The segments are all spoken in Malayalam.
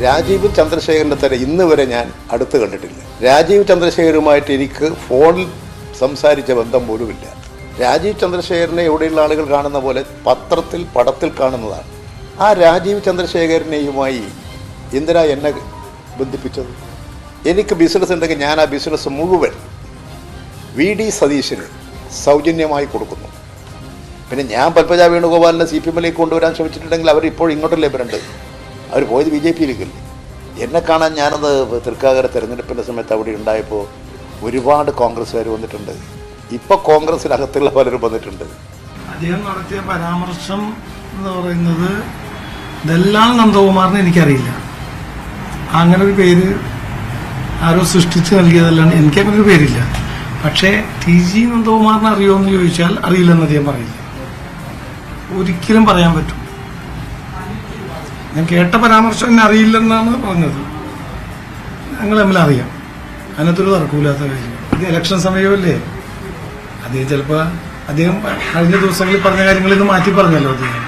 രാജീവ് ചന്ദ്രശേഖരനെ തന്നെ ഇന്ന് വരെ ഞാൻ അടുത്ത് കണ്ടിട്ടില്ല. രാജീവ് ചന്ദ്രശേഖരുമായിട്ട് എനിക്ക് ഫോണിൽ സംസാരിച്ച ബന്ധം പോലുമില്ല. രാജീവ് ചന്ദ്രശേഖരനെ എവിടെയുള്ള ആളുകൾ കാണുന്ന പോലെ പത്രത്തിൽ പടത്തിൽ കാണുന്നതാണ്. ആ രാജീവ് ചന്ദ്രശേഖരനെയുമായി എന്തിനാ എന്നെ ബന്ധിപ്പിച്ചത്? എനിക്ക് ബിസിനസ് ഉണ്ടെങ്കിൽ ഞാൻ ആ ബിസിനസ് മുഴുവൻ VD സതീശന് സൗജന്യമായി കൊടുക്കുന്നു. പിന്നെ ഞാൻ പത്മജ വേണുഗോപാലിനെ CPM-ലേക്ക് കൊണ്ടുവരാൻ ശ്രമിച്ചിട്ടുണ്ടെങ്കിൽ അവർ ഇപ്പോൾ ഇങ്ങോട്ടല്ലേ വരേണ്ടത്? അവർ പോയത് BJP-യിലേക്കല്ലേ? എന്നെ കാണാൻ ഞാനത് തൃക്കാക്കര തെരഞ്ഞെടുപ്പിൻ്റെ സമയത്ത് അവിടെ ഉണ്ടായപ്പോൾ ഒരുപാട് കോൺഗ്രസ്സുകാർ വന്നിട്ടുണ്ട്. ഇപ്പോൾ കോൺഗ്രസിനകത്തുള്ള പലരും വന്നിട്ടുണ്ട്. അദ്ദേഹം നടത്തിയ പരാമർശം എന്ന് പറയുന്നത് ദല്ലാൽ നന്ദകുമാറിനെ എനിക്കറിയില്ല. അങ്ങനെ ഒരു പേര് ആരോ സൃഷ്ടിച്ച് നൽകിയതല്ലാണ്ട് എനിക്കങ്ങനെ ഒരു പേരില്ല. പക്ഷേ TG നന്ദകുമാറിനെ അറിയുമോ എന്ന് ചോദിച്ചാൽ അറിയില്ലെന്ന് അദ്ദേഹം പറയില്ല. ഒരിക്കലും പറയാൻ പറ്റും. ഞാൻ കേട്ട പരാമർശം എന്നെ അറിയില്ലെന്നാണ് പറഞ്ഞത്. ഞങ്ങൾ തമ്മിൽ അറിയാം, അതിനകത്തൊരു തർക്കമില്ലാത്ത കാര്യം. ഇത് ഇലക്ഷൻ സമയമല്ലേ? അദ്ദേഹം ചിലപ്പോൾ അദ്ദേഹം കഴിഞ്ഞ ദിവസങ്ങളിൽ പറഞ്ഞ കാര്യങ്ങളിൽ നിന്ന് മാറ്റി പറഞ്ഞല്ലോ. അദ്ദേഹം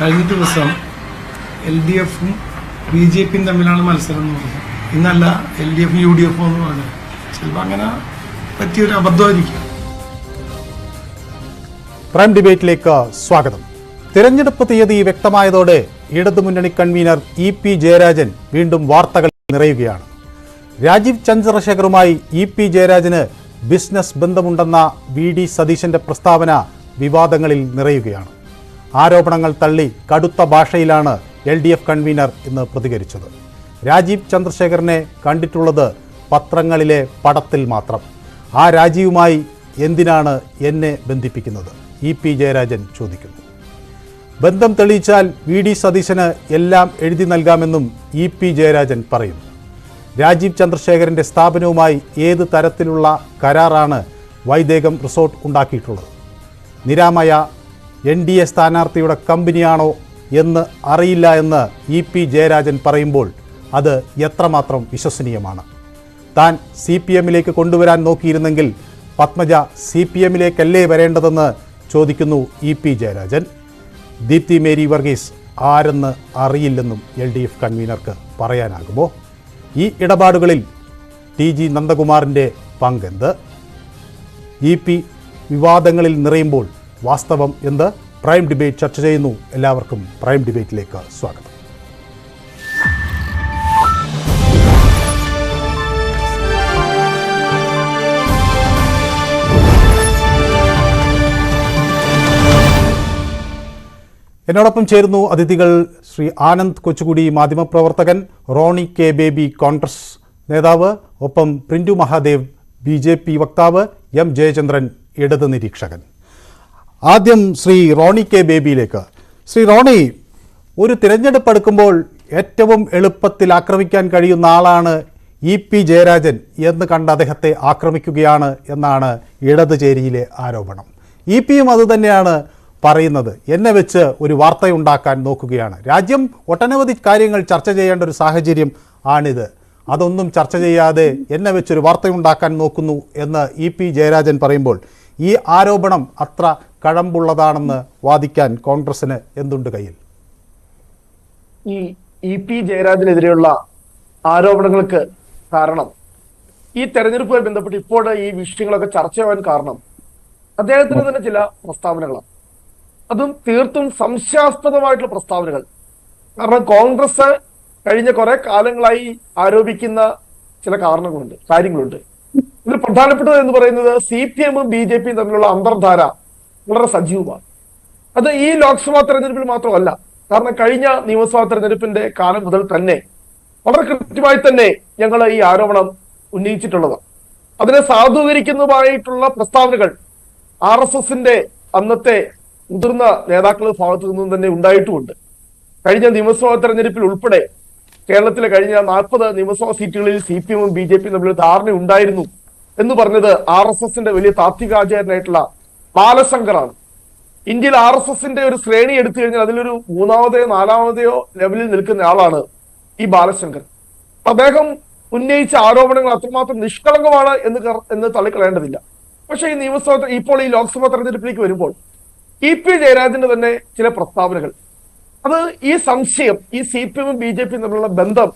കഴിഞ്ഞ ദിവസം LDF-ഉം BJP-യും തമ്മിലാണ് മത്സരം എന്ന് പറഞ്ഞു. ഇന്നല്ല LDF-ഉം UDF-ഉം എന്ന് പറഞ്ഞു. ചിലപ്പോൾ അങ്ങനെ പറ്റിയൊരു അബദ്ധമായിരിക്കും. പ്രൈം ഡിബേറ്റിലേക്ക് സ്വാഗതം. തിരഞ്ഞെടുപ്പ് തീയതി വ്യക്തമായതോടെ ഇടതുമുന്നണി കൺവീനർ EP ജയരാജൻ വീണ്ടും വാർത്തകൾ നിറയുകയാണ്. രാജീവ് ചന്ദ്രശേഖറുമായി EP ജയരാജന് ബിസിനസ് ബന്ധമുണ്ടെന്ന VD സതീശന്റെ പ്രസ്താവന വിവാദങ്ങളിൽ നിറയുകയാണ്. ആരോപണങ്ങൾ തള്ളി കടുത്ത ഭാഷയിലാണ് LDF കൺവീനർ ഇന്ന് പ്രതികരിച്ചത്. രാജീവ് ചന്ദ്രശേഖരനെ കണ്ടിട്ടുള്ളത് പത്രങ്ങളിലെ പടത്തിൽ മാത്രം. ആ രാജീവുമായി എന്തിനാണ് എന്നെ ബന്ധിപ്പിക്കുന്നത്? EP ജയരാജൻ ചോദിക്കുന്നു. ബന്ധം തെളിയിച്ചാൽ VD സതീശന് എല്ലാം എഴുതി നൽകാമെന്നും EP ജയരാജൻ പറയുന്നു. രാജീവ് ചന്ദ്രശേഖരൻ്റെ സ്ഥാപനവുമായി ഏത് തരത്തിലുള്ള കരാറാണ് വൈദേകം റിസോർട്ട് ഉണ്ടാക്കിയിട്ടുള്ളത്? നിരാമയ NDA സ്ഥാനാർത്ഥിയുടെ കമ്പനിയാണോ എന്ന് അറിയില്ല എന്ന് EP ജയരാജൻ പറയുമ്പോൾ അത് എത്രമാത്രം വിശ്വസനീയമാണ്? താൻ CPM-ലേക്ക് കൊണ്ടുവരാൻ നോക്കിയിരുന്നെങ്കിൽ പത്മജ CPM-ലേക്കല്ലേ വരേണ്ടതെന്ന് ചോദിക്കുന്നു EP ജയരാജൻ. ദീപ്തി മേരി വർഗീസ് ആരെന്ന് അറിയില്ലെന്നും LDF കൺവീനർക്ക് പറയാനാകുമോ? ഈ ഇടപാടുകളിൽ TG നന്ദകുമാറിൻ്റെ പങ്കെന്ത്? EP വിവാദങ്ങളിൽ നിറയുമ്പോൾ വാസ്തവം എന്ത്? പ്രൈം ഡിബേറ്റ് ചർച്ച ചെയ്യുന്നു. എല്ലാവർക്കും പ്രൈം ഡിബേറ്റിലേക്ക് സ്വാഗതം. എന്നോടൊപ്പം ചേരുന്നു അതിഥികൾ ശ്രീ ആനന്ദ് കൊച്ചുകുടി മാധ്യമപ്രവർത്തകൻ, റോണി K ബേബി കോൺഗ്രസ് നേതാവ്, ഒപ്പം പ്രിന്റു മഹാദേവ് BJP വക്താവ്, M ജയചന്ദ്രൻ ഇടത് നിരീക്ഷകൻ. ആദ്യം ശ്രീ റോണി K ബേബിയിലേക്ക്. ശ്രീ റോണി, ഒരു തിരഞ്ഞെടുപ്പ് അടുക്കുമ്പോൾ ഏറ്റവും എളുപ്പത്തിൽ ആക്രമിക്കാൻ കഴിയുന്ന ആളാണ് EP ജയരാജൻ എന്ന് കണ്ട് അദ്ദേഹത്തെ ആക്രമിക്കുകയാണ് എന്നാണ് ഇടത് ചേരിയിലെ ആരോപണം. EP-യും അതുതന്നെയാണ് പറയുന്നത്. എന്നെ വെച്ച് ഒരു വാർത്തയുണ്ടാക്കാൻ നോക്കുകയാണ്. രാജ്യം ഒട്ടനവധി കാര്യങ്ങൾ ചർച്ച ചെയ്യേണ്ട ഒരു സാഹചര്യം ആണിത്. അതൊന്നും ചർച്ച ചെയ്യാതെ എന്നെ വെച്ചൊരു വാർത്തയുണ്ടാക്കാൻ നോക്കുന്നു എന്ന് EP ജയരാജൻ പറയുമ്പോൾ ഈ ആരോപണം അത്ര കഴമ്പുള്ളതാണെന്ന് വാദിക്കാൻ കോൺഗ്രസിന് എന്തുണ്ട് കയ്യിൽ? ഈ EP ജയരാജനെതിരെയുള്ള ആരോപണങ്ങൾക്ക് കാരണം, ഈ തെരഞ്ഞെടുപ്പുമായി ബന്ധപ്പെട്ട് ഇപ്പോൾ ഈ വിഷയങ്ങളൊക്കെ ചർച്ചയാവാൻ കാരണം അദ്ദേഹത്തിന് തന്നെ ചില പ്രസ്താവനകളാണ്. അതും തീർത്തും സംശയാസ്പദമായിട്ടുള്ള പ്രസ്താവനകൾ. കാരണം കോൺഗ്രസ് കഴിഞ്ഞ കുറെ കാലങ്ങളായി ആരോപിക്കുന്ന ചില കാര്യങ്ങളുണ്ട്. ഇതിൽ പ്രധാനപ്പെട്ടത് എന്ന് പറയുന്നത് CPM-ഉം BJP-യും തമ്മിലുള്ള അന്തർധാര വളരെ സജീവമാണ്. അത് ഈ ലോക്സഭാ തെരഞ്ഞെടുപ്പിൽ മാത്രമല്ല, കാരണം കഴിഞ്ഞ നിയമസഭാ തെരഞ്ഞെടുപ്പിന്റെ കാലം മുതൽ തന്നെ വളരെ കൃത്യമായി തന്നെ ഞങ്ങൾ ഈ ആരോപണം ഉന്നയിച്ചിട്ടുള്ളതാണ്. അതിനെ സാധൂകരിക്കുന്നതുമായിട്ടുള്ള പ്രസ്താവനകൾ RSS-ന്റെ അന്നത്തെ മുതിർന്ന നേതാക്കളുടെ ഭാഗത്തു നിന്നും തന്നെ ഉണ്ടായിട്ടുമുണ്ട്. കഴിഞ്ഞ നിയമസഭാ തെരഞ്ഞെടുപ്പിൽ ഉൾപ്പെടെ കേരളത്തിലെ കഴിഞ്ഞ 40 നിയമസഭാ സീറ്റുകളിൽ CPM-ഉം BJP-യും തമ്മിൽ ധാരണ ഉണ്ടായിരുന്നു എന്ന് പറഞ്ഞത് RSS-ന്റെ വലിയ താത്വികാചാര്യനായിട്ടുള്ള ബാലശങ്കറാണ്. ഇന്ത്യയിൽ RSS-ന്റെ ഒരു ശ്രേണി എടുത്തു കഴിഞ്ഞാൽ അതിലൊരു 3-ാമതെയോ 4-ാമതെയോ ലെവലിൽ നിൽക്കുന്ന ആളാണ് ഈ ബാലശങ്കർ. അദ്ദേഹം ഉന്നയിച്ച ആരോപണങ്ങൾ അത്രമാത്രം നിഷ്കളങ്കമാണ് എന്ന് തള്ളിക്കളയേണ്ടതില്ല. പക്ഷേ ഇപ്പോൾ ഈ ലോക്സഭാ തെരഞ്ഞെടുപ്പിലേക്ക് വരുമ്പോൾ EP ജയരാജന്റെ തന്നെ ചില പ്രസ്താവനകൾ അത് ഈ സംശയം ഈ CPM BJP തമ്മിലുള്ള ബന്ധം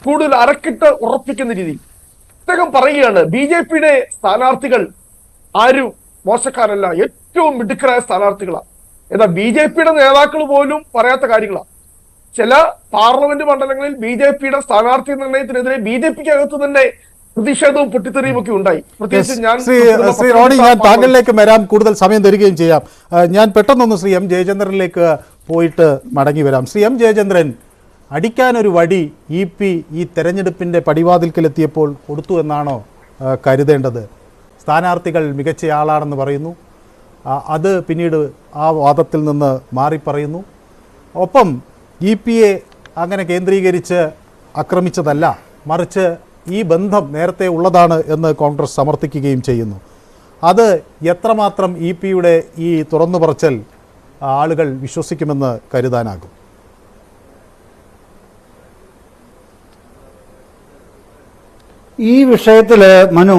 കൂടുതൽ അരക്കിട്ട് ഉറപ്പിക്കുന്ന രീതിയിൽ അദ്ദേഹം പറയുകയാണ് BJPയുടെ സ്ഥാനാർത്ഥികൾ ആരും മോശക്കാരല്ല, ഏറ്റവും മിടുക്കരായ സ്ഥാനാർത്ഥികളാണ്. എന്നാൽ BJPയുടെ നേതാക്കൾ പോലും പറയാത്ത കാര്യങ്ങളാണ്. ചില പാർലമെന്റ് മണ്ഡലങ്ങളിൽ BJPയുടെ സ്ഥാനാർത്ഥി നിർണയത്തിനെതിരെ BJPക്ക് അകത്ത് തന്നെ പ്രതിഷേധവും പൊട്ടിത്തെറിയും ഒക്കെ ഉണ്ടായി. പ്രത്യേകിച്ച് ശ്രീ റോണി, ഞാൻ താങ്കളിലേക്ക് വരാം, കൂടുതൽ സമയം തരികയും ചെയ്യാം. ഞാൻ പെട്ടെന്നൊന്ന് ശ്രീ M ജയചന്ദ്രനിലേക്ക് പോയിട്ട് മടങ്ങി വരാം. ശ്രീ M ജയചന്ദ്രൻ, അടിക്കാനൊരു വടി EP ഈ തെരഞ്ഞെടുപ്പിൻ്റെ പടിവാതിൽക്കലെത്തിയപ്പോൾ കൊടുത്തു എന്നാണോ കരുതേണ്ടത്? സ്ഥാനാർത്ഥികൾ മികച്ചയാളാണെന്ന് പറയുന്നു, അത് പിന്നീട് ആ വാദത്തിൽ നിന്ന് മാറിപ്പറയുന്നു. ഒപ്പം EP-യെ അങ്ങനെ കേന്ദ്രീകരിച്ച് ആക്രമിച്ചതല്ല, മറിച്ച് ഈ ബന്ധം നേരത്തെ ഉള്ളതാണ് എന്ന് കോൺഗ്രസ് സമർത്ഥിക്കുകയും ചെയ്യുന്നു. അത് എത്രമാത്രം EP-യുടെ ഈ തുറന്നു പറച്ചൽ ആളുകൾ വിശ്വസിക്കുമെന്ന് കരുതാനാകും? ഈ വിഷയത്തിൽ മനു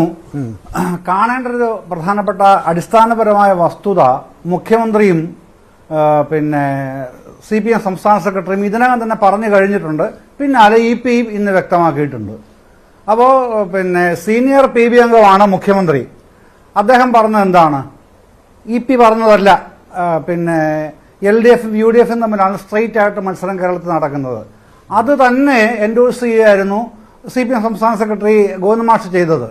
കാണേണ്ട ഒരു പ്രധാനപ്പെട്ട അടിസ്ഥാനപരമായ വസ്തുത മുഖ്യമന്ത്രിയും പിന്നെ CPM സംസ്ഥാന സെക്രട്ടറിയും ഇതിനകം തന്നെ പറഞ്ഞു കഴിഞ്ഞിട്ടുണ്ട്. പിന്നാലെ EP ഇന്ന് വ്യക്തമാക്കിയിട്ടുണ്ട്. അപ്പോൾ പിന്നെ സീനിയർ PB അംഗമാണ് മുഖ്യമന്ത്രി. അദ്ദേഹം പറഞ്ഞത് എന്താണ്? EP പറഞ്ഞതല്ല, പിന്നെ LDF-ഉം UDF-ഉം തമ്മിലാണ് സ്ട്രെയിറ്റ് ആയിട്ട് മത്സരം കേരളത്തിൽ നടക്കുന്നത്. അത് തന്നെ എൻഡോഴ്സ് ചെയ്യായിരുന്നു CPM സംസ്ഥാന സെക്രട്ടറി ഗോവിന്ദമാഷ് ചെയ്തത്.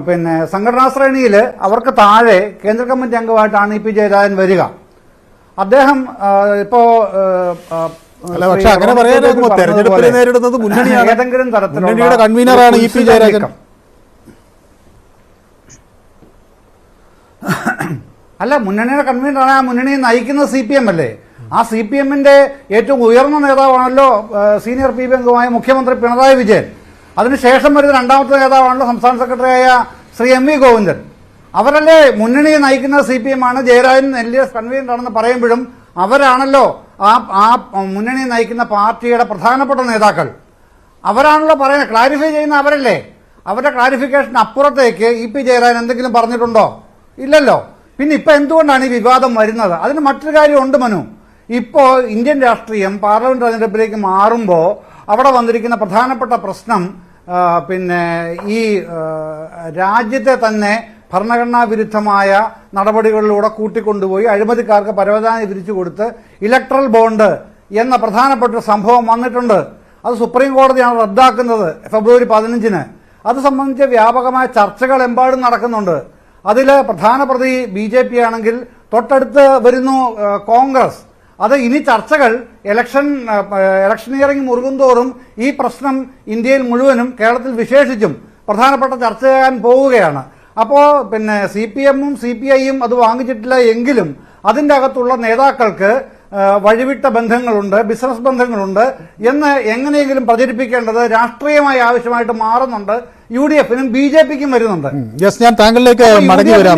പിന്നെ സംഘടനാ ശ്രേണിയിൽ അവർക്ക് താഴെ കേന്ദ്ര കമ്മിറ്റി അംഗമായിട്ടാണ് EP ജയരാജൻ വരിക. അദ്ദേഹം അങ്ങനെ പറയാനാകുമോ? തെരഞ്ഞെടുപ്പിനെ നേരിടുന്നത് മുന്നണിയാണ്, ഏതെങ്കിലും തരത്തിലുള്ള കൺവീനറാണ് EP ജയരാജൻ. അല്ല, മുന്നണിയുടെ കൺവീനറാണ്. ആ മുന്നണിയെ നയിക്കുന്നത് CPM അല്ലേ? ആ CPM-ന്റെ ഏറ്റവും ഉയർന്ന നേതാവാണല്ലോ സീനിയർ PB അംഗമായ മുഖ്യമന്ത്രി പിണറായി വിജയൻ. അതിനുശേഷം വരുന്ന രണ്ടാമത്തെ നേതാവാണല്ലോ സംസ്ഥാന സെക്രട്ടറിയായ ശ്രീ MV ഗോവിന്ദൻ. അവരല്ലേ മുന്നണിയെ നയിക്കുന്ന CPM ആണ്. ജയരാജൻ LDF കൺവീനറാണെന്ന് പറയുമ്പോഴും അവരാണല്ലോ ആ മുന്നണിയെ നയിക്കുന്ന പാർട്ടിയുടെ പ്രധാനപ്പെട്ട നേതാക്കൾ. അവരാണല്ലോ പറയുന്നത്, ക്ലാരിഫൈ ചെയ്യുന്ന അവരല്ലേ. അവരുടെ ക്ലാരിഫിക്കേഷൻ അപ്പുറത്തേക്ക് EP ജയരാജൻ എന്തെങ്കിലും പറഞ്ഞിട്ടുണ്ടോ? ഇല്ലല്ലോ. പിന്നെ ഇപ്പൊ എന്തുകൊണ്ടാണ് ഈ വിവാദം വരുന്നത്? അതിന് മറ്റൊരു കാര്യമുണ്ട് മനു. ഇപ്പോൾ ഇന്ത്യൻ രാഷ്ട്രീയം പാർലമെന്റ് തെരഞ്ഞെടുപ്പിലേക്ക് മാറുമ്പോൾ അവിടെ വന്നിരിക്കുന്ന പ്രധാനപ്പെട്ട പ്രശ്നം പിന്നെ ഈ രാജ്യത്തെ തന്നെ ഭരണഘടനാ വിരുദ്ധമായ നടപടികളിലൂടെ കൂട്ടിക്കൊണ്ടുപോയി അഴിമതിക്കാർക്ക് പരവതാനി വിരിച്ചു കൊടുത്ത് ഇലക്ട്രൽ ബോണ്ട് എന്ന പ്രധാനപ്പെട്ട സംഭവം വന്നിട്ടുണ്ട്. അത് സുപ്രീം കോടതിയാണ് റദ്ദാക്കുന്നത് ഫെബ്രുവരി 15-ന്. അത് സംബന്ധിച്ച് വ്യാപകമായ ചർച്ചകൾ എമ്പാടും നടക്കുന്നുണ്ട്. അതിൽ പ്രധാന പ്രതി BJP ആണെങ്കിൽ തൊട്ടടുത്ത് വരുന്നു കോൺഗ്രസ്. അത് ഇനി ചർച്ചകൾ ഇലക്ഷനിയറിംഗ് മുറുകുന്തോറും ഈ പ്രശ്നം ഇന്ത്യയിൽ മുഴുവനും കേരളത്തിൽ വിശേഷിച്ചും പ്രധാനപ്പെട്ട ചർച്ച ചെയ്യാൻ പോവുകയാണ്. അപ്പോൾ പിന്നെ CPM-ഉം CPI-യും അത് വാങ്ങിച്ചിട്ടില്ല എങ്കിലും അതിൻ്റെ അകത്തുള്ള നേതാക്കൾക്ക് വഴിവിട്ട ബന്ധങ്ങളുണ്ട്, ബിസിനസ് ബന്ധങ്ങളുണ്ട് എന്ന് എങ്ങനെയെങ്കിലും പ്രചരിപ്പിക്കേണ്ടത് രാഷ്ട്രീയമായി ആവശ്യമായിട്ട് മാറുന്നുണ്ട്. UDF-നും BJP-ക്കും വരുന്നുണ്ട്. ഞാൻ താങ്കളിലേക്ക് മടങ്ങി വരാം.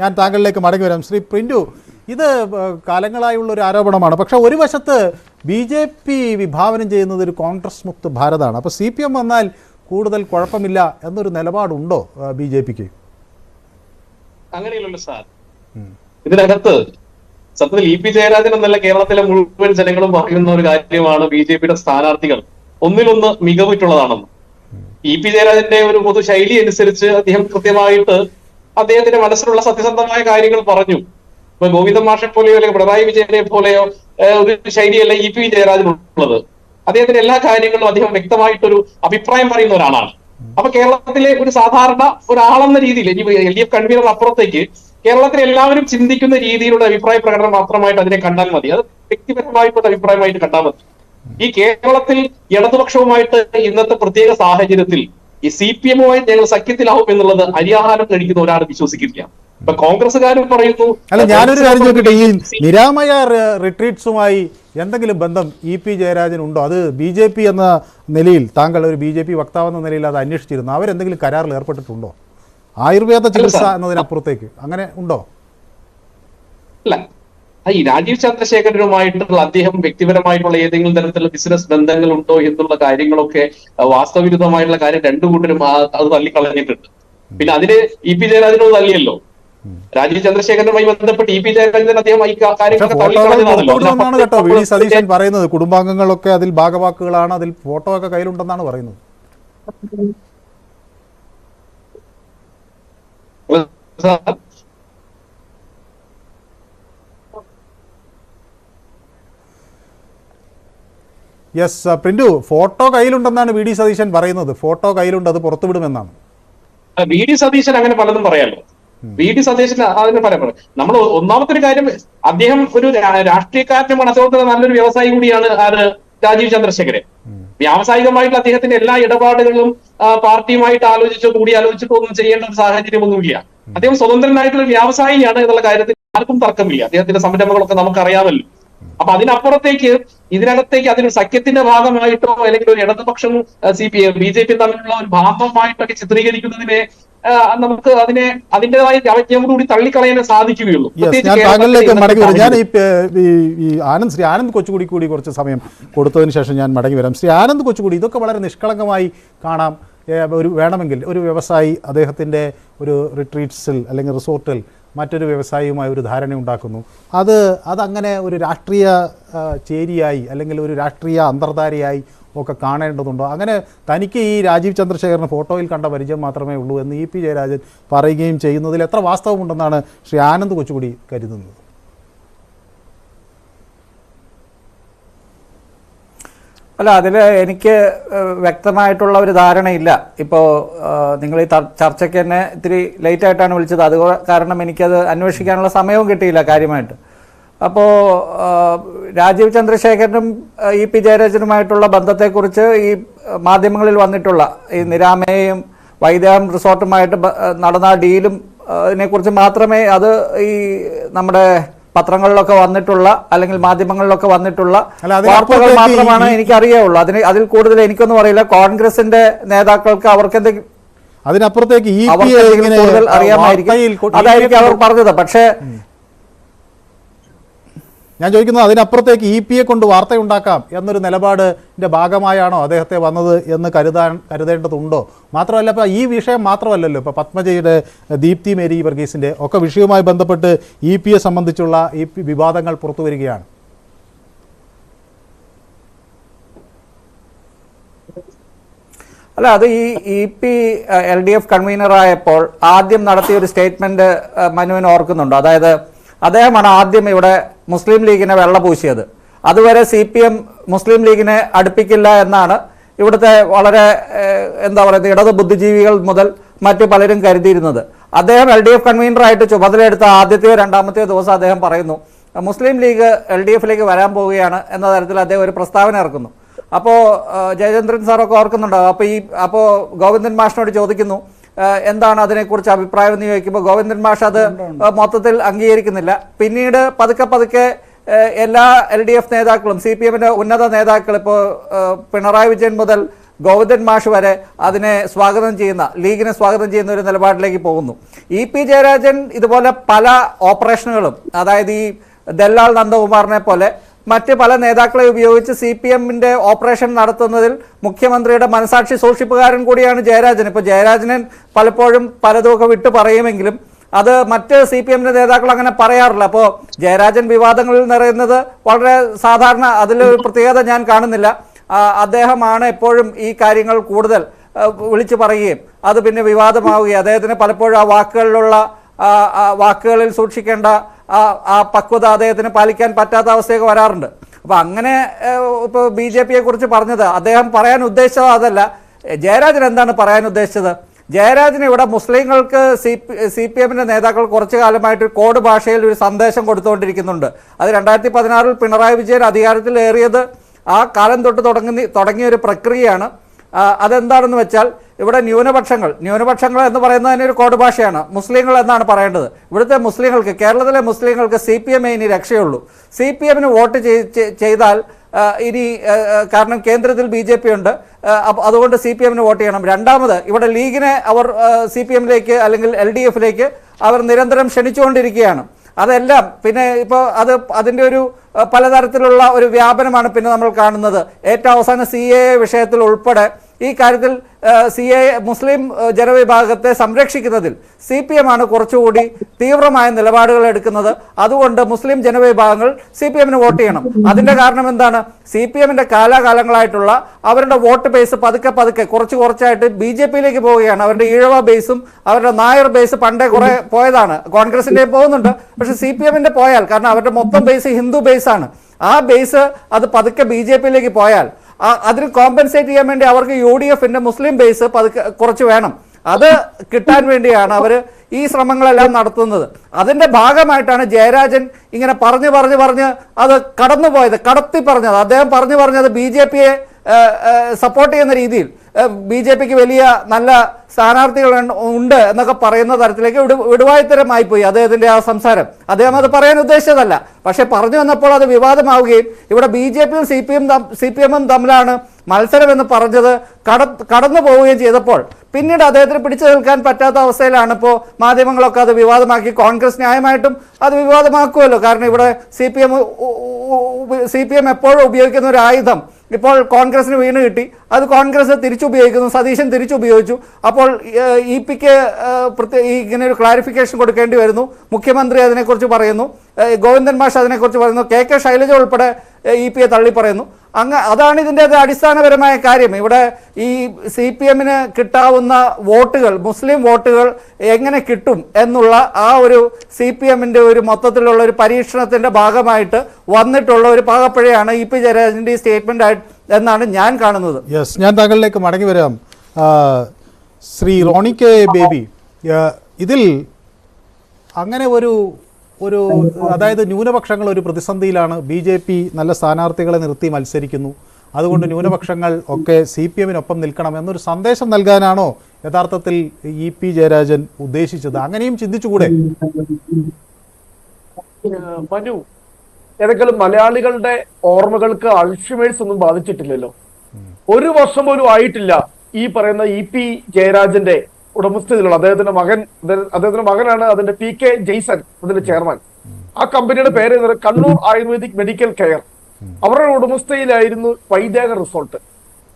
ഞാൻ താങ്കളിലേക്ക് മടങ്ങി വരാം. ശ്രീ പ്രിന്റു, ഇത് കാലങ്ങളായുള്ള ഒരു ആരോപണമാണ്. പക്ഷെ ഒരു വശത്ത് BJP വിഭാവനം ചെയ്യുന്നത് ഒരു കോൺഗ്രസ് മുക്ത് ഭാരതമാണ്. അപ്പോൾ CPM വന്നാൽ കൂടുതൽ കുഴപ്പമില്ല എന്നൊരു നിലപാടുണ്ടോ BJP-ക്ക്? അങ്ങനെയല്ലല്ലോ സാർ. ഇതിനകത്ത് സത്യത്തിൽ EP ജയരാജൻ എന്നല്ല കേരളത്തിലെ മുഴുവൻ ജനങ്ങളും പറയുന്ന ഒരു കാര്യമാണ് BJP-യുടെ സ്ഥാനാർത്ഥികൾ ഒന്നിലൊന്ന് മികവുറ്റുള്ളതാണെന്ന്. EP ജയരാജന്റെ ഒരു പൊതു ശൈലി അനുസരിച്ച് അദ്ദേഹം കൃത്യമായിട്ട് അദ്ദേഹത്തിന്റെ മനസ്സിലുള്ള സത്യസന്ധമായ കാര്യങ്ങൾ പറഞ്ഞു. ഇപ്പൊ ഗോവിന്ദൻ മാഷെ പോലെയോ അല്ലെങ്കിൽ പിണറായി വിജയനെ പോലെയോ ഒരു ശൈലിയല്ല EP ജയരാജനുള്ളത്. അദ്ദേഹത്തിന്റെ എല്ലാ കാര്യങ്ങളിലും അദ്ദേഹം വ്യക്തമായിട്ടൊരു അഭിപ്രായം പറയുന്ന ഒരാളാണ്. അപ്പൊ കേരളത്തിലെ ഒരു സാധാരണ ഒരാളെന്ന രീതിയിൽ ഇനി LDF കൺവീനർ അപ്പുറത്തേക്ക് കേരളത്തിലെ എല്ലാവരും ചിന്തിക്കുന്ന രീതിയിലുള്ള അഭിപ്രായ പ്രകടനം മാത്രമായിട്ട് അതിനെ കണ്ടാൽ മതി. അത് വ്യക്തിപരമായിട്ടുള്ള അഭിപ്രായമായിട്ട് കണ്ടാൽ മതി. ഈ കേരളത്തിൽ ഇടതുപക്ഷവുമായിട്ട് ഇന്നത്തെ പ്രത്യേക സാഹചര്യത്തിൽ ഈ CPM-മായി ഞങ്ങൾ സഖ്യത്തിലാവും എന്നുള്ളത് അരിയാഹാരം കഴിക്കുന്ന ഒരാൾ വിശ്വസിക്കില്ല. ഇപ്പൊ കോൺഗ്രസ്സുകാരും പറയുന്നു. അല്ല, ഞാനൊരു കാര്യം ചോദിക്കട്ടെ, ഈ നിരാമയ റിട്രീറ്റ്സുമായി എന്തെങ്കിലും ബന്ധം EP ജയരാജൻ ഉണ്ടോ? അത് BJP എന്ന നിലയിൽ, താങ്കൾ ഒരു BJP വക്താവ് എന്ന നിലയിൽ അത് അന്വേഷിച്ചിരുന്നു. അവരെന്തെങ്കിലും കരാറിൽ ഏർപ്പെട്ടിട്ടുണ്ടോ? ആയുർവേദ ചികിത്സ എന്നതിനപ്പുറത്തേക്ക് അങ്ങനെ ഉണ്ടോ? അല്ല, ഈ രാജീവ് ചന്ദ്രശേഖരനുമായിട്ടുള്ള അദ്ദേഹം വ്യക്തിപരമായിട്ടുള്ള ഏതെങ്കിലും തരത്തിലുള്ള ബിസിനസ് ബന്ധങ്ങൾ ഉണ്ടോ എന്നുള്ള കാര്യങ്ങളൊക്കെ വാസ്തവവിരുദ്ധമായിട്ടുള്ള കാര്യം രണ്ടു കൂട്ടരും അത് തള്ളിക്കളഞ്ഞിട്ടുണ്ട്. പിന്നെ അതിന് EP ജയരാജനോട് തള്ളിയല്ലോ. രാജീവ് ചന്ദ്രശേഖരനുമായി ബന്ധപ്പെട്ട് ഇ പി ജയരാജൻ അദ്ദേഹം ഈ കാര്യങ്ങളൊക്കെ പുറത്തുവിടുമെന്നാണ് കേട്ടോ വി ഡി സതീശൻ പറയുന്നത്. കുടുംബാംഗങ്ങളൊക്കെ അതിൽ ഭാഗവാക്കുകളാണ്, അതിൽ ഫോട്ടോ ഒക്കെ കയ്യിലുണ്ടെന്നാണ് പറയുന്നത്. യെസ് പ്രിന്റു, ഫോട്ടോ കയ്യിലുണ്ടെന്നാണ് വി ഡി സതീശൻ പറയുന്നത്. ഫോട്ടോ കയ്യിലുണ്ട്, അത് പുറത്തുവിടുമെന്നാണ്. വി ഡി സതീശൻ അങ്ങനെ പലതും പറയാമല്ലോ. വി ഡി സതീശൻ അതിന് പറയാം. നമ്മൾ ഒന്നാമത്തെ ഒരു കാര്യം, അദ്ദേഹം ഒരു രാഷ്ട്രീയക്കാരനുമാണ്, അതുപോലെ നല്ലൊരു വ്യവസായി കൂടിയാണ് രാജീവ് ചന്ദ്രശേഖരൻ. വ്യാവസായികമായിട്ടുള്ള അദ്ദേഹത്തിന്റെ എല്ലാ ഇടപാടുകളും പാർട്ടിയുമായിട്ട് ആലോചിച്ചോ കൂടിയാലോചിച്ചിട്ടോ ഒന്നും ചെയ്യേണ്ട ഒരു സാഹചര്യമൊന്നുമില്ല. അദ്ദേഹം സ്വതന്ത്രനായിട്ടുള്ള വ്യാവസായിയാണ് എന്നുള്ള കാര്യത്തിൽ ആർക്കും തർക്കമില്ല. അദ്ദേഹത്തിന്റെ സംരംഭങ്ങളൊക്കെ നമുക്കറിയാമല്ലോ. അപ്പൊ അതിനപ്പുറത്തേക്ക് ഇതിനകത്തേക്ക് അതിന് സഖ്യത്തിന്റെ ഭാഗമായിട്ടോ അല്ലെങ്കിൽ ഒരു ഇടതുപക്ഷം ബി ജെ പി തമ്മിലുള്ള ഒരു ഭാഗമായിട്ടൊക്കെ ചിത്രീകരിക്കുന്നതിനെ നമുക്ക് അതിന്റേതായ അവജ്ഞയോടുകൂടി തള്ളിക്കളയാനേ സാധിക്കുകയുള്ളൂ. ഞാൻ താങ്കളിലേക്ക് മടങ്ങി വരാം. ഞാൻ ഈ ശ്രീ ആനന്ദ് കൊച്ചുകൂടി കൂടി കുറച്ച് സമയം കൊടുത്തതിന് ശേഷം ഞാൻ മടങ്ങി വരാം. ശ്രീ ആനന്ദ് കൊച്ചുകൂടി, ഇതൊക്കെ വളരെ നിഷ്കളങ്കമായി കാണാം. വേണമെങ്കിൽ ഒരു വ്യവസായി അദ്ദേഹത്തിൻ്റെ ഒരു റിട്രീറ്റ്സിൽ അല്ലെങ്കിൽ റിസോർട്ടിൽ മറ്റൊരു വ്യവസായിയുമായി ഒരു ധാരണ ഉണ്ടാക്കുന്നു. അതങ്ങനെ ഒരു രാഷ്ട്രീയ ചേരിയായി അല്ലെങ്കിൽ ഒരു രാഷ്ട്രീയ അന്തർധാരയായി ഒക്കെ കാണേണ്ടതുണ്ടോ? അങ്ങനെ തനിക്ക് ഈ രാജീവ് ചന്ദ്രശേഖരന് ഫോട്ടോയിൽ കണ്ട പരിചയം മാത്രമേ ഉള്ളൂ എന്ന് ഇ പി ജയരാജൻ പറയുകയും ചെയ്യുന്നതിൽ എത്ര വാസ്തവമുണ്ടെന്നാണ് ശ്രീ ആനന്ദ് കൊച്ചുകൂടി കരുതുന്നത്? അല്ല, അതിൽ എനിക്ക് വ്യക്തമായിട്ടുള്ള ഒരു ധാരണയില്ല. ഇപ്പോൾ നിങ്ങൾ ഈ ചർച്ചയ്ക്ക് തന്നെ ഇത്തിരി ലേറ്റായിട്ടാണ് വിളിച്ചത്, അത് കാരണം എനിക്കത് അന്വേഷിക്കാനുള്ള സമയവും കിട്ടിയില്ല കാര്യമായിട്ട്. അപ്പോൾ രാജീവ് ചന്ദ്രശേഖരനും ഇ പി ജയരാജനുമായിട്ടുള്ള ബന്ധത്തെക്കുറിച്ച് ഈ മാധ്യമങ്ങളിൽ വന്നിട്ടുള്ള ഈ നിരാമയും വൈദേഹം റിസോർട്ടുമായിട്ട് നടന്ന ഡീലും ഇതിനെക്കുറിച്ച് മാത്രമേ അത് ഈ നമ്മുടെ പത്രങ്ങളിലൊക്കെ വന്നിട്ടുള്ള അല്ലെങ്കിൽ മാധ്യമങ്ങളിലൊക്കെ വന്നിട്ടുള്ള വാർത്തകൾ മാത്രമാണ് എനിക്കറിയാവുള്ളൂ. അതിൽ കൂടുതൽ എനിക്കൊന്നും അറിയില്ല. കോൺഗ്രസിന്റെ നേതാക്കൾക്ക് അവർക്ക് എന്തെങ്കിലും അതിനപ്പുറത്തേക്ക് കൂടുതൽ അറിയാമായിരിക്കും, അതായിരിക്കും അവർ പറഞ്ഞത്. പക്ഷേ ഞാൻ ചോദിക്കുന്നത്, അതിനപ്പുറത്തേക്ക് ഇ പിയെ കൊണ്ട് വാർത്തയുണ്ടാക്കാം എന്നൊരു നിലപാടിൻ്റെ ഭാഗമായാണോ അദ്ദേഹത്തെ വന്നത് എന്ന് കരുതേണ്ടതുണ്ടോ? മാത്രമല്ല, ഇപ്പോൾ ഈ വിഷയം മാത്രമല്ലല്ലോ, ഇപ്പോൾ പത്മജയുടെ, ദീപ്തി മേരി വർഗീസിൻ്റെ ഒക്കെ വിഷയവുമായി ബന്ധപ്പെട്ട് ഇ പിയെ സംബന്ധിച്ചുള്ള ഈ വിവാദങ്ങൾ പുറത്തു വരികയാണ്. അല്ല, അത് ഈ പി LDF കൺവീനറായപ്പോൾ ആദ്യം നടത്തിയ ഒരു സ്റ്റേറ്റ്മെന്റ് മനുവിന് ഓർക്കുന്നുണ്ടോ? അതായത് അദ്ദേഹമാണ് ആദ്യം ഇവിടെ മുസ്ലിം ലീഗിനെ വെള്ളപൂശിയത്. അതുവരെ CPM മുസ്ലിം ലീഗിനെ അടുപ്പിക്കില്ല എന്നാണ് ഇവിടുത്തെ വളരെ എന്താ പറയുക ഇടത് ബുദ്ധിജീവികൾ മുതൽ മറ്റു പലരും കരുതിയിരുന്നത്. അദ്ദേഹം LDF കൺവീനറായിട്ട് ചുമതലയെടുത്ത ആദ്യത്തെയോ രണ്ടാമത്തെയോ ദിവസം അദ്ദേഹം പറയുന്നു മുസ്ലിം ലീഗ് LDFിലേക്ക് വരാൻ പോവുകയാണ് എന്ന തരത്തിൽ അദ്ദേഹം ഒരു പ്രസ്താവന ഇറക്കുന്നു. അപ്പോൾ ജയചന്ദ്രൻ സാറൊക്കെ ഓർക്കുന്നുണ്ടാവും. അപ്പോൾ ഗോവിന്ദൻ മാഷിനോട് ചോദിക്കുന്നു എന്താണ് അതിനെക്കുറിച്ച് അഭിപ്രായം എന്ന് ചോദിക്കുമ്പോൾ ഗോവിന്ദൻ മാഷ് അത് മൊത്തത്തിൽ അംഗീകരിക്കുന്നില്ല. പിന്നീട് പതുക്കെ എല്ലാ LDF നേതാക്കളും CPMന്റെ ഉന്നത നേതാക്കൾ, ഇപ്പോൾ പിണറായി വിജയൻ മുതൽ ഗോവിന്ദൻ മാഷ് വരെ അതിനെ ലീഗിനെ സ്വാഗതം ചെയ്യുന്ന ഒരു നിലപാടിലേക്ക് പോകുന്നു. ഇ പി ജയരാജൻ ഇതുപോലെ പല ഓപ്പറേഷനുകളും, അതായത് ഈ ദല്ലാൽ നന്ദകുമാറിനെ പോലെ മറ്റ് പല നേതാക്കളെ ഉപയോഗിച്ച് CPMന്റെ ഓപ്പറേഷൻ നടത്തുന്നതിൽ മുഖ്യമന്ത്രിയുടെ മനസാക്ഷി സൂക്ഷിപ്പുകാരൻ കൂടിയാണ് ജയരാജൻ. ഇപ്പോൾ ജയരാജനൻ പലപ്പോഴും പലതുമൊക്കെ വിട്ടു പറയുമെങ്കിലും അത് മറ്റ് CPMന്റെ നേതാക്കൾ അങ്ങനെ പറയാറില്ല. അപ്പോൾ ജയരാജൻ വിവാദങ്ങളിൽ നിറയുന്നത് വളരെ സാധാരണ, അതിലൊരു പ്രത്യേകത ഞാൻ കാണുന്നില്ല. അദ്ദേഹമാണ് എപ്പോഴും ഈ കാര്യങ്ങൾ കൂടുതൽ വിളിച്ചു പറയുകയും അത് പിന്നെ വിവാദമാവുകയും അദ്ദേഹത്തിന് പലപ്പോഴും ആ വാക്കുകളിൽ സൂക്ഷിക്കേണ്ട ആ പക്വത അദ്ദേഹത്തിന് പാലിക്കാൻ പറ്റാത്ത അവസ്ഥയൊക്കെ വരാറുണ്ട്. അപ്പോൾ അങ്ങനെ ഇപ്പോൾ BJPയെ കുറിച്ച് പറഞ്ഞത് അദ്ദേഹം പറയാൻ ഉദ്ദേശിച്ചത് അതല്ല. ജയരാജൻ എന്താണ് പറയാൻ ഉദ്ദേശിച്ചത്? ജയരാജന് ഇവിടെ മുസ്ലിങ്ങൾക്ക് CPMന്റെ നേതാക്കൾ കുറച്ചു കാലമായിട്ട് കോഡ് ഭാഷയിൽ ഒരു സന്ദേശം കൊടുത്തുകൊണ്ടിരിക്കുന്നുണ്ട്. അത് 2016 പിണറായി വിജയൻ അധികാരത്തിൽ ഏറിയത് ആ കാലം തൊട്ട് തുടങ്ങിയ ഒരു പ്രക്രിയയാണ്. അതെന്താണെന്ന് വെച്ചാൽ ഇവിടെ ന്യൂനപക്ഷങ്ങൾ എന്ന് പറയുന്നതിന് ഒരു കോഡ് ഭാഷയാണ്. മുസ്ലിങ്ങൾ എന്നാണ് പറയേണ്ടത്. ഇവിടുത്തെ മുസ്ലിങ്ങൾക്ക്, കേരളത്തിലെ മുസ്ലിങ്ങൾക്ക് CPM ഇനി രക്ഷയുള്ളൂ. CPMന് വോട്ട് ചെയ്താൽ ഇനി, കാരണം കേന്ദ്രത്തിൽ BJP ഉണ്ട്, അതുകൊണ്ട് CPMന് വോട്ട് ചെയ്യണം. രണ്ടാമത് ഇവിടെ ലീഗിനെ അവർ CPMലേക്ക് അല്ലെങ്കിൽ LDFിലേക്ക് അവർ നിരന്തരം ക്ഷണിച്ചുകൊണ്ടിരിക്കുകയാണ്. അതെല്ലാം പിന്നെ ഇപ്പോൾ അതിൻ്റെ ഒരു പലതരത്തിലുള്ള ഒരു വ്യാപനമാണ് പിന്നെ നമ്മൾ കാണുന്നത്. ഏറ്റവും അവസാനം CAA വിഷയത്തിൽ ഉൾപ്പെടെ ഈ കാര്യത്തിൽ മുസ്ലിം ജനവിഭാഗത്തെ സംരക്ഷിക്കുന്നതിൽ CPM ആണ് കുറച്ചുകൂടി തീവ്രമായ നിലപാടുകൾ എടുക്കുന്നത്. അതുകൊണ്ട് മുസ്ലിം ജനവിഭാഗങ്ങൾ CPM-ന് വോട്ട് ചെയ്യണം. അതിന്റെ കാരണം എന്താണ്? CPM-ന്റെ കാലാകാലങ്ങളായിട്ടുള്ള അവരുടെ വോട്ട് ബേസ് പതുക്കെ കുറച്ചായിട്ട് BJP-യിലേക്ക് പോവുകയാണ്. അവരുടെ ഈഴവ ബേസും അവരുടെ നായർ ബേസ് പണ്ടേ കുറെ പോയതാണ്. കോൺഗ്രസിന്റെ പോകുന്നുണ്ട്, പക്ഷെ CPM-ന്റെ പോയാൽ, കാരണം അവരുടെ മൊത്തം ബേസ് ഹിന്ദു ബേസാണ്, ആ ബേസ് അത് പതുക്കെ BJP-യിലേക്ക് പോയാൽ അതിന് കോമ്പൻസേറ്റ് ചെയ്യാൻ വേണ്ടി അവർക്ക് UDF-ന്റെ മുസ്ലിം ബേസ് കുറച്ച് വേണം. അത് കിട്ടാൻ വേണ്ടിയാണ് അവർ ഈ ശ്രമങ്ങളെല്ലാം നടത്തുന്നത്. അതിന്റെ ഭാഗമായിട്ടാണ് ജയരാജൻ ഇങ്ങനെ പറഞ്ഞ് അത് കടത്തി പറഞ്ഞത്. അദ്ദേഹം പറഞ്ഞത് BJP-യെ സപ്പോർട്ട് ചെയ്യുന്ന രീതിയിൽ BJP-ക്ക് വലിയ നല്ല സ്ഥാനാർത്ഥികൾ ഉണ്ട് എന്നൊക്കെ പറയുന്ന തരത്തിലേക്ക് വിടുവായുത്തരമായി പോയി അദ്ദേഹത്തിന്റെ ആ സംസാരം. അദ്ദേഹം അത് പറയാൻ ഉദ്ദേശിച്ചതല്ല, പക്ഷെ പറഞ്ഞു വന്നപ്പോൾ അത് വിവാദമാവുകയും ഇവിടെ BJP-യും CPM-ഉം തമ്മിലാണ് മത്സരം എന്ന് പറഞ്ഞത് കടന്നു പോവുകയും ചെയ്തപ്പോൾ പിന്നീട് അദ്ദേഹത്തിന് പിടിച്ചു നിൽക്കാൻ പറ്റാത്ത അവസ്ഥയിലാണ് ഇപ്പോൾ മാധ്യമങ്ങളൊക്കെ അത് വിവാദമാക്കി. കോൺഗ്രസ് ന്യായമായിട്ടും അത് വിവാദമാക്കുമല്ലോ, കാരണം ഇവിടെ CPM എപ്പോഴും ഉപയോഗിക്കുന്ന ഒരു ആയുധം ഇപ്പോൾ കോൺഗ്രസിന് വീണ് കിട്ടി, അത് കോൺഗ്രസ് തിരിച്ചുപയോഗിക്കുന്നു, സതീശൻ തിരിച്ചുപയോഗിച്ചു. അപ്പോൾ EP-ക്ക് ഇങ്ങനെ ഒരു ക്ലാരിഫിക്കേഷൻ കൊടുക്കേണ്ടി വരുന്നു. മുഖ്യമന്ത്രി അതിനെക്കുറിച്ച് പറയുന്നു, ഗോവിന്ദൻ മാഷ് അതിനെക്കുറിച്ച് പറയുന്നു, KK ശൈലജ ഉൾപ്പെടെ EP-യെ തള്ളി പറയുന്നു. അതാണ് ഇതിൻ്റെ അടിസ്ഥാനപരമായ കാര്യം. ഇവിടെ ഈ CPM-ന് കിട്ടാവുന്ന വോട്ടുകൾ, മുസ്ലിം വോട്ടുകൾ എങ്ങനെ കിട്ടും എന്നുള്ള ആ ഒരു CPM-ന്റെ ഒരു മൊത്തത്തിലുള്ള ഒരു പരീക്ഷണത്തിന്റെ ഭാഗമായിട്ട് വന്നിട്ടുള്ള ഒരു പാകപ്പിഴയാണ് EP ജയരാജന്റെ ഈ സ്റ്റേറ്റ്മെന്റ് ആയിട്ട് എന്നാണ് ഞാൻ കാണുന്നത്. യെസ്, ഞാൻ താങ്കളിലേക്ക് മടങ്ങി വരാം. ശ്രീ റോണി കെ ബേബി, ഇതിൽ അങ്ങനെ ഒരു അതായത് ന്യൂനപക്ഷങ്ങൾ ഒരു പ്രതിസന്ധിയിലാണ്, BJP നല്ല സ്ഥാനാർത്ഥികളെ നിർത്തി മത്സരിക്കുന്നു, അതുകൊണ്ട് ന്യൂനപക്ഷങ്ങൾ ഒക്കെ CPM-നൊപ്പം നിൽക്കണം എന്നൊരു സന്ദേശം നൽകാനാണോ യഥാർത്ഥത്തിൽ EP ജയരാജൻ ഉദ്ദേശിച്ചത്? അങ്ങനെയും ചിന്തിച്ചുകൂടെ? മനു, ഏതെങ്കിലും മലയാളികളുടെ ഓർമ്മകൾക്ക് അൾഷിമേഴ്സ് ഒന്നും ബാധിച്ചിട്ടില്ലല്ലോ. ഒരു വർഷം പോലും ആയിട്ടില്ല ഈ പറയുന്ന EP ജയരാജന്റെ ഉടമസ്ഥതയിലുള്ള അദ്ദേഹത്തിന്റെ മകനാണ് അതിന്റെ PK ജെയ്സൺ, അതിന്റെ ചെയർമാൻ. ആ കമ്പനിയുടെ പേര് കണ്ണൂർ ആയുർവേദിക് മെഡിക്കൽ കെയർ. അവരുടെ ഉടമസ്ഥയിലായിരുന്നു വൈദേക റിസോർട്ട്.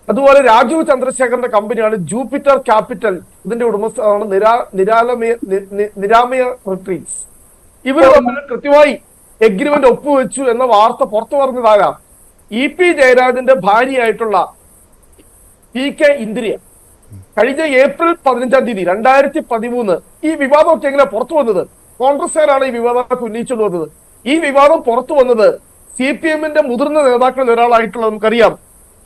അതുപോലെ രാജീവ് ചന്ദ്രശേഖരന്റെ കമ്പനിയാണ് ജൂപ്പിറ്റർ ക്യാപിറ്റൽ, ഇതിന്റെ ഉടമസ്ഥയാണ് നിരാമയ റിട്രീറ്റ്സ്. ഇവർ തമ്മിൽ കൃത്യമായി എഗ്രിമെന്റ് ഒപ്പുവെച്ചു എന്ന വാർത്ത പുറത്തു പറഞ്ഞതാകാം EP ജയരാജന്റെ ഭാര്യയായിട്ടുള്ള PK ഇന്ദിര. കഴിഞ്ഞ ഏപ്രിൽ 15-ാം തീയതി 2013 ഈ വിവാദമൊക്കെ എങ്ങനെ പുറത്തു വന്നത്? കോൺഗ്രസ്സുകാരാണ് ഈ വിവാദമൊക്കെ ഉന്നയിച്ചുകൊണ്ട് വന്നത്. ഈ വിവാദം പുറത്തു വന്നത് CPM-ന്റെ മുതിർന്ന നേതാക്കളിൽ ഒരാളായിട്ടുള്ള നമുക്കറിയാം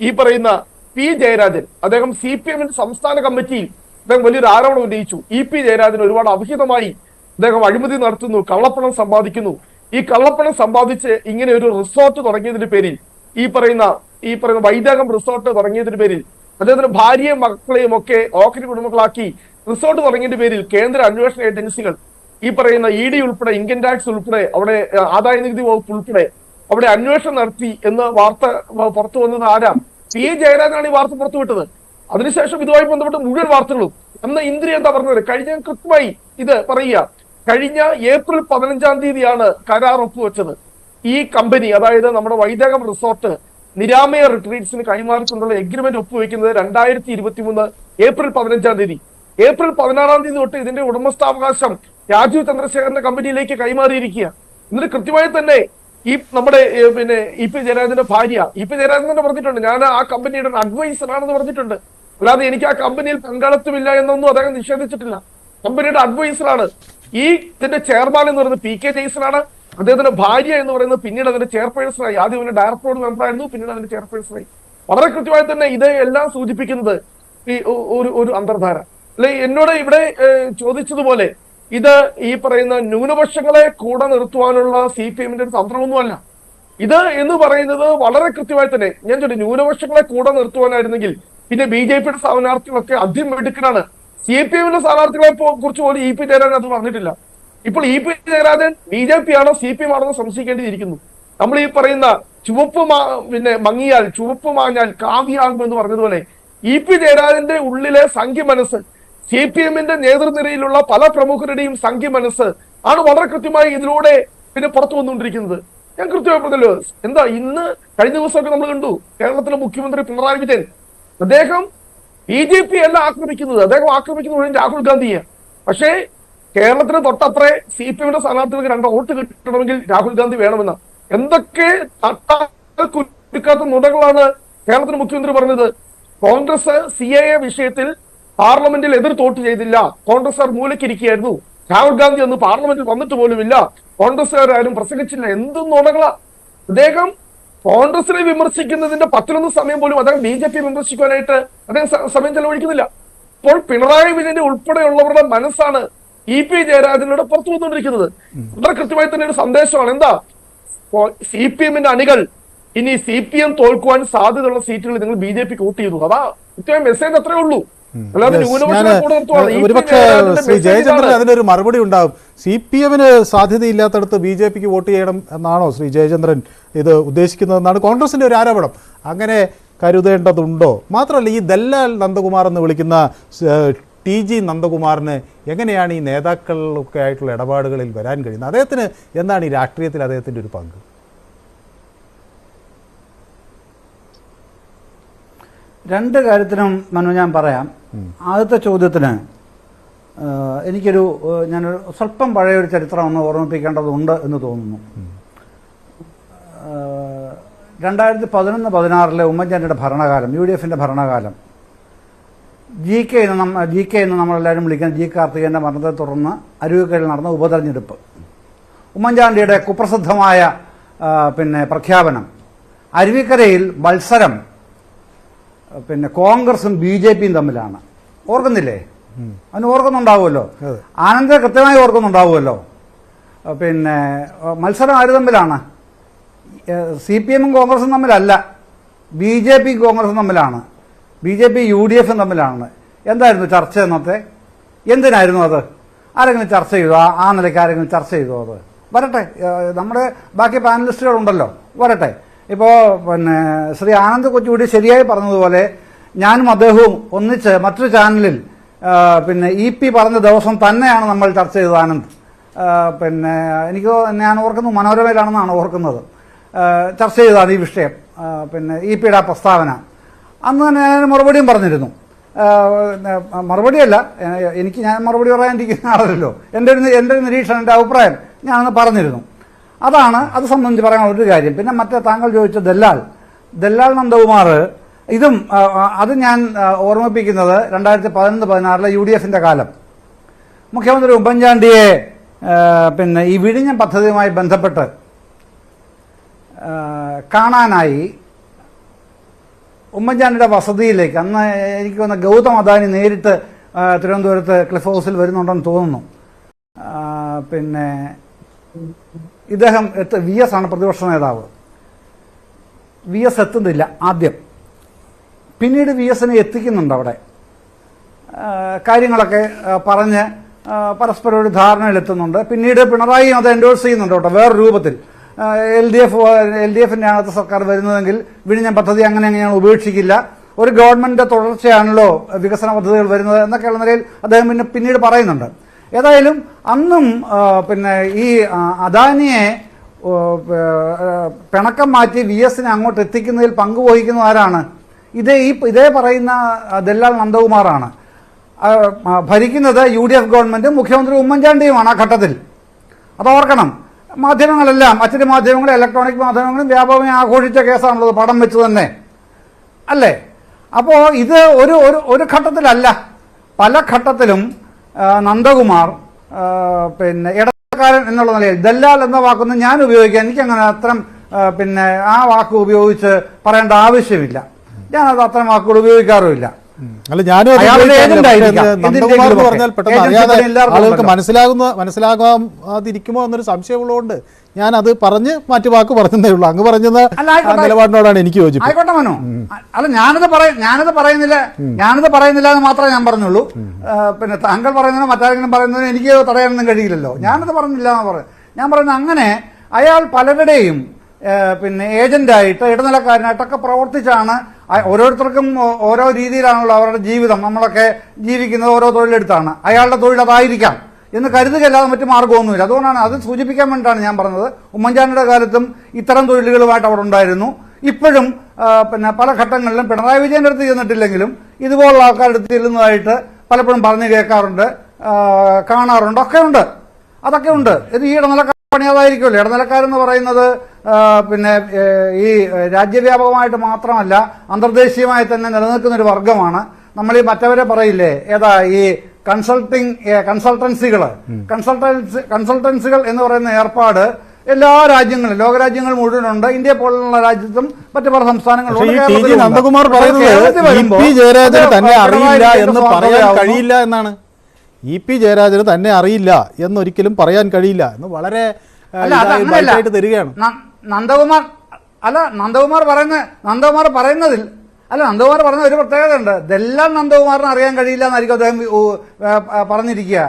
ഈ പറയുന്ന P ജയരാജൻ. അദ്ദേഹം CPM-ന്റെ സംസ്ഥാന കമ്മിറ്റിയിൽ അദ്ദേഹം വലിയൊരു ആരോപണം ഉന്നയിച്ചു. EP ജയരാജൻ ഒരുപാട് അവിഹിതമായി അദ്ദേഹം അഴിമതി നടത്തുന്നു, കള്ളപ്പണം സമ്പാദിക്കുന്നു. ഈ കള്ളപ്പണം സമ്പാദിച്ച് ഇങ്ങനെ ഒരു റിസോർട്ട് തുടങ്ങിയതിന്റെ പേരിൽ ഈ പറയുന്ന വൈദേകം റിസോർട്ട് തുടങ്ങിയതിന്റെ പേരിൽ അദ്ദേഹത്തിന് ഭാര്യയും മക്കളെയും ഒക്കെ ഓഹരി കുടുംബങ്ങളാക്കി റിസോർട്ട് തുടങ്ങിയതിന്റെ പേരിൽ കേന്ദ്ര അന്വേഷണ ഏജൻസികൾ ഈ പറയുന്ന ED ഉൾപ്പെടെ, ഇൻകം ടാക്സ് ഉൾപ്പെടെ, അവിടെ ആദായ നികുതി വകുപ്പ് ഉൾപ്പെടെ അവിടെ അന്വേഷണം നടത്തി എന്ന് വാർത്ത പുറത്തു വന്നത് ആരാ? P ജയരാജനാണ് ഈ വാർത്ത പുറത്തുവിട്ടത്. അതിനുശേഷം ഇതുമായി ബന്ധപ്പെട്ട് മുഴുവൻ വാർത്തകളും അന്ന് ഇന്ദിര എന്താ പറഞ്ഞത്? കഴിഞ്ഞ കൃത്യമായി ഇത് പറയുക, കഴിഞ്ഞ ഏപ്രിൽ 15-ാം തീയതിയാണ് കരാർ ഒപ്പുവെച്ചത്. ഈ കമ്പനി, അതായത് നമ്മുടെ Vaidekam resort Niramaya റിട്രീറ്റ്സിന് കൈമാറിക്കൊണ്ടുള്ള agreement ഒപ്പുവെക്കുന്നത് 2023 April 15-ാം തീയതി. ഏപ്രിൽ 16-ാം തീയതി തൊട്ട് ഇതിന്റെ ഉടമസ്ഥാവകാശം രാജീവ് ചന്ദ്രശേഖരന്റെ കമ്പനിയിലേക്ക് കൈമാറിയിരിക്കുക. എന്നിട്ട് കൃത്യമായി തന്നെ ഈ നമ്മുടെ EP ജയരാജന്റെ ഭാര്യ EP ജയരാജൻ തന്നെ പറഞ്ഞിട്ടുണ്ട്, ഞാൻ ആ കമ്പനിയുടെ അഡ്വൈസർ ആണെന്ന് പറഞ്ഞിട്ടുണ്ട്. അല്ലാതെ എനിക്ക് ആ കമ്പനിയിൽ പങ്കാളിത്തമില്ല എന്നൊന്നും അദ്ദേഹം നിഷേധിച്ചിട്ടില്ല. കമ്പനിയുടെ അഡ്വൈസറാണ്. ഈ ഇതിന്റെ ചെയർമാൻ എന്ന് പറയുന്നത് PK ജെയ്സൺ ആണ്. അദ്ദേഹത്തിന്റെ ഭാര്യ എന്ന് പറയുന്നത് പിന്നീട് അതിന്റെ ചെയർപേഴ്സണായി. ആദ്യം അതിന്റെ ഡയറക്ടറോട് മെമ്പറായിരുന്നു, പിന്നീട് അതിന്റെ ചെയർപേഴ്സണായി. വളരെ കൃത്യമായി തന്നെ ഇത് എല്ലാം സൂചിപ്പിക്കുന്നത് ഈ ഒരു അന്തർധാര അല്ലെ. എന്നോട് ഇവിടെ ചോദിച്ചതുപോലെ ഇത് ഈ പറയുന്ന ന്യൂനപക്ഷങ്ങളെ കൂടെ നിർത്തുവാനുള്ള CPM-ന്റെ ഒരു തന്ത്രമൊന്നുമല്ല. ഇത് എന്ന് പറയുന്നത് വളരെ കൃത്യമായി തന്നെ ഞാൻ ചോദിച്ചു, ന്യൂനപക്ഷങ്ങളെ കൂടെ നിർത്തുവാനായിരുന്നെങ്കിൽ പിന്നെ BJP-യുടെ സ്ഥാനാർത്ഥികളൊക്കെ അതിമിടുക്കനാണ്. CPM-ന്റെ സ്ഥാനാർത്ഥികളെ കുറിച്ച് പോലും EP ജയരാജൻ അത് പറഞ്ഞിട്ടില്ല. ഇപ്പോൾ EP ജയരാജൻ BJP ആണോ CPM ആണോ സംശയിക്കേണ്ടിയിരിക്കുന്നു. നമ്മൾ ഈ പറയുന്ന ചുവപ്പ് മങ്ങിയാൽ ചുവപ്പ് മാഞ്ഞാൽ കാവ്യാകുമെന്ന് പറഞ്ഞതുപോലെ EP ജയരാജന്റെ ഉള്ളിലെ സംഖ്യ മനസ്സ്, CPM-ന്റെ നേതൃനിരയിലുള്ള പല പ്രമുഖരുടെയും സംഖ്യ മനസ്സ് ആണ് വളരെ കൃത്യമായി ഇതിലൂടെ പുറത്തു വന്നുകൊണ്ടിരിക്കുന്നത്. ഞാൻ കൃത്യമായി പറഞ്ഞല്ലോ. എന്താ ഇന്ന് കഴിഞ്ഞ ദിവസമൊക്കെ നമ്മൾ കണ്ടു കേരളത്തിലെ മുഖ്യമന്ത്രി പിണറായി വിജയൻ, അദ്ദേഹം BJP അല്ല ആക്രമിക്കുന്നത്, അദ്ദേഹം ആക്രമിക്കുന്നത് രാഹുൽ ഗാന്ധിയെ. പക്ഷേ കേരളത്തിന് തൊട്ടപ്പുറേ CPM സ്ഥാനാർത്ഥികൾക്ക് 2 വോട്ട് കിട്ടണമെങ്കിൽ രാഹുൽ ഗാന്ധി വേണമെന്ന് എന്തൊക്കെ കുരുക്കാത്ത നുണകളാണ് കേരളത്തിന് മുഖ്യമന്ത്രി പറഞ്ഞത്. കോൺഗ്രസ് CAA വിഷയത്തിൽ പാർലമെന്റിൽ എതിർ വോട്ട് ചെയ്തില്ല, കോൺഗ്രസ്സുകാർ മൂലക്കിരിക്കുകയായിരുന്നു, രാഹുൽ ഗാന്ധി അന്ന് പാർലമെന്റിൽ വന്നിട്ട് പോലുമില്ല, കോൺഗ്രസ്സുകാരും പ്രസംഗിച്ചില്ല. എന്തും നുണകളാ. അദ്ദേഹം കോൺഗ്രസിനെ വിമർശിക്കുന്നതിന്റെ 10-1 സമയം പോലും അദ്ദേഹം BJP വിമർശിക്കാനായിട്ട് അദ്ദേഹം സമയം ചെലവഴിക്കുന്നില്ല. ഇപ്പോൾ പിണറായി വിജയന്റെ ഉൾപ്പെടെയുള്ളവരുടെ മനസ്സാണ് EP ജയരാജനോട് പുറത്തു വന്നുകൊണ്ടിരിക്കുന്നത്. വളരെ കൃത്യമായി തന്നെ ഒരു സന്ദേശമാണ്. എന്താ, CPM അണികൾ ഇനി CPM തോൽക്കുവാൻ സാധ്യതയുള്ള സീറ്റുകൾ നിങ്ങൾ BJPക്ക് വോട്ട് ചെയ്തു. അതാ കൃത്യമായ മെസ്സേജ് അത്രേ ഉള്ളൂ. അല്ലാതെ ഒരുപക്ഷെ ശ്രീ ജയചന്ദ്രൻ അതിനൊരു മറുപടി ഉണ്ടാവും. CPM സാധ്യതയില്ലാത്തടത്ത് BJPക്ക് വോട്ട് ചെയ്യണം എന്നാണോ ശ്രീ ജയചന്ദ്രൻ ഇത് ഉദ്ദേശിക്കുന്നതെന്നാണ് കോൺഗ്രസിന്റെ ഒരു ആരോപണം. അങ്ങനെ കരുതേണ്ടതുണ്ടോ? മാത്രമല്ല, ഈ ദല്ലാൽ നന്ദകുമാർ എന്ന് വിളിക്കുന്ന TG നന്ദകുമാറിന് എങ്ങനെയാണ് ഈ നേതാക്കളൊക്കെ ആയിട്ടുള്ള ഇടപാടുകളിൽ വരാൻ കഴിയുന്നത്? അദ്ദേഹത്തിന് എന്താണ് ഈ രാഷ്ട്രീയത്തിൽ അദ്ദേഹത്തിൻ്റെ ഒരു പങ്ക്? രണ്ട് കാര്യത്തിനും മനു ഞാൻ പറയാം. ആദ്യത്തെ ചോദ്യത്തിന് ഞാനൊരു സ്വല്പം പഴയൊരു ചരിത്രം ഒന്ന് ഓർമ്മിപ്പിക്കേണ്ടതുണ്ട് എന്ന് തോന്നുന്നു. 2011-16 ഉമ്മൻചാണ്ടിയുടെ ഭരണകാലം, UDFന്റെ ഭരണകാലം, GK എന്ന് നമ്മളെല്ലാവരും വിളിക്കുന്ന G കാർത്തികേയന്റെ മരണത്തെ തുടർന്ന് അരുവിക്കരയിൽ നടന്ന ഉപതെരഞ്ഞെടുപ്പ്, ഉമ്മൻചാണ്ടിയുടെ കുപ്രസിദ്ധമായ പ്രഖ്യാപനം, അരുവിക്കരയിൽ മത്സരം കോൺഗ്രസും BJPയും തമ്മിലാണ്. ഓർക്കുന്നില്ലേ? അതിന് ഓർക്കുന്നുണ്ടാവുമല്ലോ. ആനന്ദ കൃത്യമായി ഓർക്കുന്നുണ്ടാവുമല്ലോ. മത്സരം ആര് തമ്മിലാണ്? CPM കോൺഗ്രസും തമ്മിലല്ല, BJPയും കോൺഗ്രസും തമ്മിലാണ്, BJP UDFും തമ്മിലാണ്. എന്തായിരുന്നു ചർച്ച എന്നത്തെ? എന്തിനായിരുന്നു അത്? ആരെങ്കിലും ചർച്ച ചെയ്തോ? ആ നിലയ്ക്ക് ആരെങ്കിലും ചർച്ച ചെയ്തോ? അത് വരട്ടെ, നമ്മുടെ ബാക്കി പാനലിസ്റ്റുകളുണ്ടല്ലോ, വരട്ടെ. ഇപ്പോൾ ശ്രീ ആനന്ദ് കൊച്ചുകൂടി ശരിയായി പറഞ്ഞതുപോലെ ഞാനും അദ്ദേഹവും ഒന്നിച്ച് മറ്റൊരു ചാനലിൽ EP പറഞ്ഞ ദിവസം തന്നെയാണ് നമ്മൾ ചർച്ച ചെയ്തത്. ആനന്ദ് ഞാൻ ഓർക്കുന്നത് മനോരമയിലാണെന്നാണ് ഓർക്കുന്നത്, ചർച്ച ചെയ്തതാണ് ഈ വിഷയം. EPയുടെ ആ പ്രസ്താവന അന്ന് തന്നെ ഞാൻ മറുപടിയും പറഞ്ഞിരുന്നു. മറുപടിയല്ല, ഞാൻ മറുപടി പറയാനിരിക്കുന്ന ആളല്ലോ, എൻ്റെ ഒരു നിരീക്ഷണം, എൻ്റെ അഭിപ്രായം ഞാനന്ന് പറഞ്ഞിരുന്നു. അത് സംബന്ധിച്ച് പറയാനുള്ള ഒരു കാര്യം. പിന്നെ മറ്റേ താങ്കൾ ചോദിച്ച ദല്ലാൽ നന്ദകുമാർ, അത് ഞാൻ ഓർമ്മിപ്പിക്കുന്നത് 2011-16 UDFന്റെ കാലം, മുഖ്യമന്ത്രി ഉമ്മൻചാണ്ടിയെ ഈ വിഴിഞ്ഞം പദ്ധതിയുമായി ബന്ധപ്പെട്ട് കാണാനായി ഉമ്മൻചാണ്ടിയുടെ വസതിയിലേക്ക്, അന്ന് എനിക്ക് തോന്നുന്ന ഗൗതം അദാനി നേരിട്ട് തിരുവനന്തപുരത്ത് ക്ലിഫ് ഹൗസിൽ വരുന്നുണ്ടെന്ന് തോന്നുന്നു. ഇദ്ദേഹം VS ആണ് പ്രതിപക്ഷ നേതാവ്. VS എത്തുന്നില്ല ആദ്യം, പിന്നീട് VSനെ എത്തിക്കുന്നുണ്ട്. അവിടെ കാര്യങ്ങളൊക്കെ പറഞ്ഞ് പരസ്പരം ഒരു ധാരണയിലെത്തുന്നുണ്ട്. പിന്നീട് പിണറായിയും അത് എൻഡോഴ്സ് ചെയ്യുന്നുണ്ട് കേട്ടോ, വേറെ രൂപത്തിൽ. LDFന്റെ അകത്ത് സർക്കാർ വരുന്നതെങ്കിൽ വിഴിഞ്ഞം പദ്ധതി അങ്ങനെയാണ് ഉപേക്ഷിക്കില്ല, ഒരു ഗവൺമെന്റിന്റെ തുടർച്ചയാണല്ലോ വികസന പദ്ധതികൾ വരുന്നത് എന്നൊക്കെയുള്ള നിലയിൽ അദ്ദേഹം പിന്നീട് പറയുന്നുണ്ട്. ഏതായാലും അന്നും ഈ അദാനിയെ പിണക്കം മാറ്റി VSനെ അങ്ങോട്ട് എത്തിക്കുന്നതിൽ പങ്കുവഹിക്കുന്നത് ആരാണ്? ഇതേ പറയുന്ന ദല്ലാൽ നന്ദകുമാറാണ്. ഭരിക്കുന്നത് UDF ഗവൺമെന്റും മുഖ്യമന്ത്രി ഉമ്മൻചാണ്ടിയുമാണ് ആ ഘട്ടത്തിൽ. അതോർക്കണം. മാധ്യമങ്ങളെല്ലാം, അച്ചടി മാധ്യമങ്ങളും ഇലക്ട്രോണിക് മാധ്യമങ്ങളും വ്യാപകമായി ആഘോഷിച്ച കേസാണുള്ളത്, പടം വെച്ച് തന്നെ അല്ലേ? അപ്പോൾ ഇത് ഒരു ഘട്ടത്തിലല്ല, പല ഘട്ടത്തിലും നന്ദകുമാർ ഇടക്കാരൻ എന്നുള്ള നിലയിൽ ദല്ലാൽ എന്ന വാക്കൊന്നും ഞാൻ ഉപയോഗിക്കാൻ എനിക്കങ്ങനെ അത്തരം ആ വാക്ക് ഉപയോഗിച്ച് പറയേണ്ട ആവശ്യമില്ല. ഞാനത് അത്തരം വാക്കുകൾ ഉപയോഗിക്കാറുമില്ല. അല്ല, ഞാനും നന്ദകുമാർ എന്ന് പറഞ്ഞാൽ പെട്ടെന്ന് അറിയാതെ ആളുകൾക്ക് മനസ്സിലാകാതിരിക്കുമോ എന്നൊരു സംശയമുള്ളതുകൊണ്ട് ഞാൻ അത് പറഞ്ഞ് മറ്റു വാക്ക് പറഞ്ഞതേ ഉള്ളൂ. അങ്ങ് പറഞ്ഞത് നിലപാടിനോടാണ് എനിക്ക് യോജിപ്പ്. ആയിക്കോട്ടെ മനു. അല്ല, ഞാനത് പറയുന്നില്ല എന്ന് മാത്രമേ ഞാൻ പറഞ്ഞുള്ളൂ. താങ്കൾ പറയുന്നതിനോ മറ്റാരെങ്കിലും പറയുന്നതിനോ എനിക്ക് തടയാനൊന്നും കഴിയില്ലല്ലോ. ഞാനത് പറഞ്ഞില്ല എന്ന് പറയാം. ഞാൻ പറയുന്നത് അങ്ങനെ അയാൾ പലരുടെയും ഏജന്റായിട്ട് ഇടനിലക്കാരനായിട്ടൊക്കെ പ്രവർത്തിച്ചാണ്. ഓരോരുത്തർക്കും ഓരോ രീതിയിലാണല്ലോ അവരുടെ ജീവിതം. നമ്മളൊക്കെ ജീവിക്കുന്നത് ഓരോ തൊഴിലെടുത്താണ്. അയാളുടെ തൊഴിൽ അതായിരിക്കാം. എന്ന് കരുതുകയല്ലാതെ മറ്റു മാർഗ്ഗമൊന്നുമില്ല. അതുകൊണ്ടാണ് അത് സൂചിപ്പിക്കാൻ വേണ്ടിയിട്ടാണ് ഞാൻ പറഞ്ഞത്. ഉമ്മൻചാണ്ടിയുടെ കാലത്തും ഇത്തരം തൊഴിലുകളുമായിട്ട് അവിടെ ഉണ്ടായിരുന്നു. ഇപ്പോഴും പിന്നെ പല ഘട്ടങ്ങളിലും പിണറായി വിജയൻ്റെ അടുത്ത് ചെന്നിട്ടില്ലെങ്കിലും ഇതുപോലുള്ള ആൾക്കാരുടെ അടുത്ത് ചെല്ലുന്നതായിട്ട് പലപ്പോഴും പറഞ്ഞു കേൾക്കാറുണ്ട്, കാണാറുണ്ട്, ഒക്കെ ഉണ്ട്. അതൊക്കെ ഉണ്ട്. ഇത് ഈ ഇടനിലക്കാർ പണി അതായിരിക്കുമല്ലോ. ഇടനിലക്കാരെന്ന് പറയുന്നത് പിന്നെ ഈ രാജ്യവ്യാപകമായിട്ട് മാത്രമല്ല അന്തർദേശീയമായി തന്നെ നിലനിൽക്കുന്ന ഒരു വർഗമാണ്. നമ്മൾ ഈ മറ്റവരെ പറയില്ലേ, ഏതാ ഈ കൺസൾട്ടൻസികൾ എന്ന് പറയുന്ന ഏർപ്പാട് എല്ലാ രാജ്യങ്ങളും ലോകരാജ്യങ്ങൾ മുഴുവനുണ്ട്. ഇന്ത്യ പോലുള്ള രാജ്യത്തും മറ്റു പല സംസ്ഥാനങ്ങളിലും. നന്ദകുമാർ പറയുന്നത് ഇ.പി. ജയരാജന് തന്നെ അറിയില്ല എന്ന് പറയാൻ കഴിയില്ല എന്നാണ്. ഇ.പി. ജയരാജന് തന്നെ അറിയില്ല എന്നൊരിക്കലും പറയാൻ കഴിയില്ല എന്ന് വളരെ തരികയാണ് നന്ദകുമാർ പറയുന്നതിൽ ഒരു പ്രത്യേകത ഉണ്ട്. ഇതെല്ലാം നന്ദകുമാറിന് അറിയാൻ കഴിയില്ല എന്നായിരിക്കും അദ്ദേഹം പറഞ്ഞിരിക്കുക.